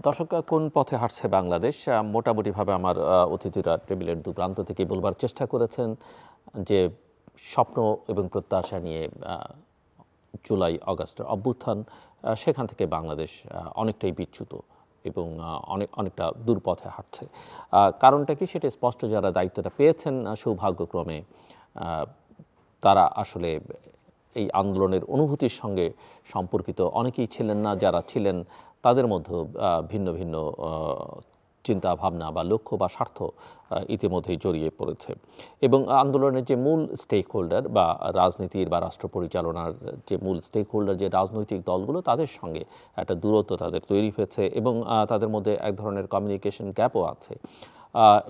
দর্শক, কোন পথে হাঁটছে বাংলাদেশ? মোটামুটিভাবে আমার অতিথিরা টেবিলের দু প্রান্ত থেকে বলবার চেষ্টা করেছেন যে স্বপ্ন এবং প্রত্যাশা নিয়ে জুলাই আগস্টের অভ্যুত্থান, সেখান থেকে বাংলাদেশ অনেকটাই বিচ্যুত এবং অনেকটা দূরপথে হাঁটছে। কারণটা কি, সেটা স্পষ্ট। যারা দায়িত্বটা পেয়েছেন সৌভাগ্যক্রমে, তারা আসলে এই আন্দোলনের অনুভূতির সঙ্গে সম্পর্কিত অনেকেই ছিলেন না। যারা ছিলেন তাদের মধ্যে ভিন্ন ভিন্ন চিন্তা ভাবনা বা লক্ষ্য বা স্বার্থ ইতিমধ্যেই জড়িয়ে পড়েছে, এবং আন্দোলনের যে মূল স্টেক হোল্ডার বা রাজনীতির বা রাষ্ট্র পরিচালনার যে মূল স্টেক হোল্ডার, যে রাজনৈতিক দলগুলো, তাদের সঙ্গে একটা দূরত্ব তাদের তৈরি হয়েছে, এবং তাদের মধ্যে এক ধরনের কমিউনিকেশন গ্যাপও আছে,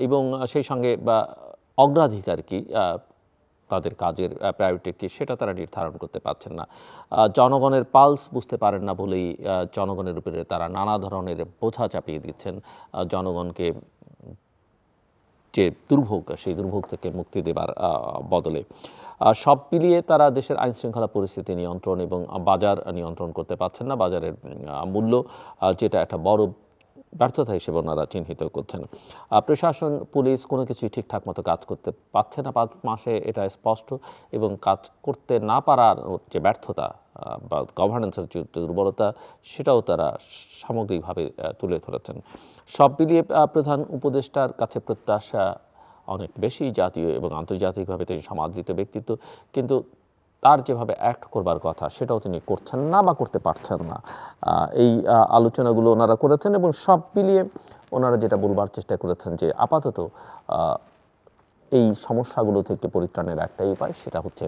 এবং সেই সঙ্গে বা অগ্রাধিকার কি, তাদের কাজের প্রায়োরিটি কি, সেটা তারা নির্ধারণ করতে পারছেন না। জনগণের পালস বুঝতে পারেন না বলেই জনগণের উপরে তারা নানা ধরনের বোঝা চাপিয়ে দিচ্ছেন, জনগণকে যে দুর্ভোগ, সেই দুর্ভোগ থেকে মুক্তি দেবার বদলে। সব মিলিয়ে তারা দেশের আইনশৃঙ্খলা পরিস্থিতি নিয়ন্ত্রণ এবং বাজার নিয়ন্ত্রণ করতে পারছেন না। বাজারের মূল্য, যেটা একটা বড় ব্যর্থতা হিসেবে ওনারা চিহ্নিত করছেন। প্রশাসন, পুলিশ কোনো কিছুই ঠিকঠাক মতো কাজ করতে পারছে না 5 মাসে, এটা স্পষ্ট, এবং কাজ করতে না পারার যে ব্যর্থতা বা গভর্নেন্সের যে দুর্বলতা, সেটাও তারা সামগ্রিকভাবে তুলে ধরেছেন। সব মিলিয়ে প্রধান উপদেষ্টার কাছে প্রত্যাশা অনেক বেশি জাতীয় এবং আন্তর্জাতিকভাবে তিনি সমাদৃত ব্যক্তিত্ব, কিন্তু তার যেভাবে অ্যাক্ট করবার কথা সেটাও তিনি করছেন না বা করতে পারছেন না। এই আলোচনাগুলো ওনারা করেছেন এবং সব মিলিয়ে ওনারা যেটা বলবার চেষ্টা করেছেন যে আপাতত এই সমস্যাগুলো থেকে পরিত্রাণের একটাই উপায়, সেটা হচ্ছে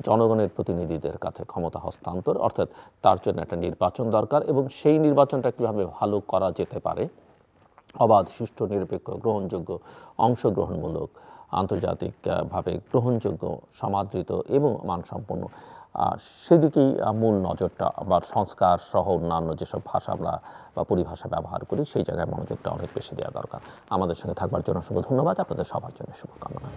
জনগণের প্রতিনিধিদের কাছে ক্ষমতা হস্তান্তর, অর্থাৎ তার জন্য একটা নির্বাচন দরকার এবং সেই নির্বাচনটা কীভাবে ভালো করা যেতে পারে, অবাধ, সুষ্ঠু, নিরপেক্ষ, গ্রহণযোগ্য, অংশগ্রহণমূলক, আন্তর্জাতিকভাবে গ্রহণযোগ্য, সমাদৃত এবং মানসম্পন্ন, সেদিকেই মূল নজরটা, আবার সংস্কার সহ অন্যান্য যেসব ভাষা আমরা বা পরিভাষা ব্যবহার করি সেই জায়গায় মনোযোগটা অনেক বেশি দেওয়া দরকার। আমাদের সঙ্গে থাকবার জন্য অসংখ্য ধন্যবাদ, আপনাদের সবার জন্য শুভকামনা।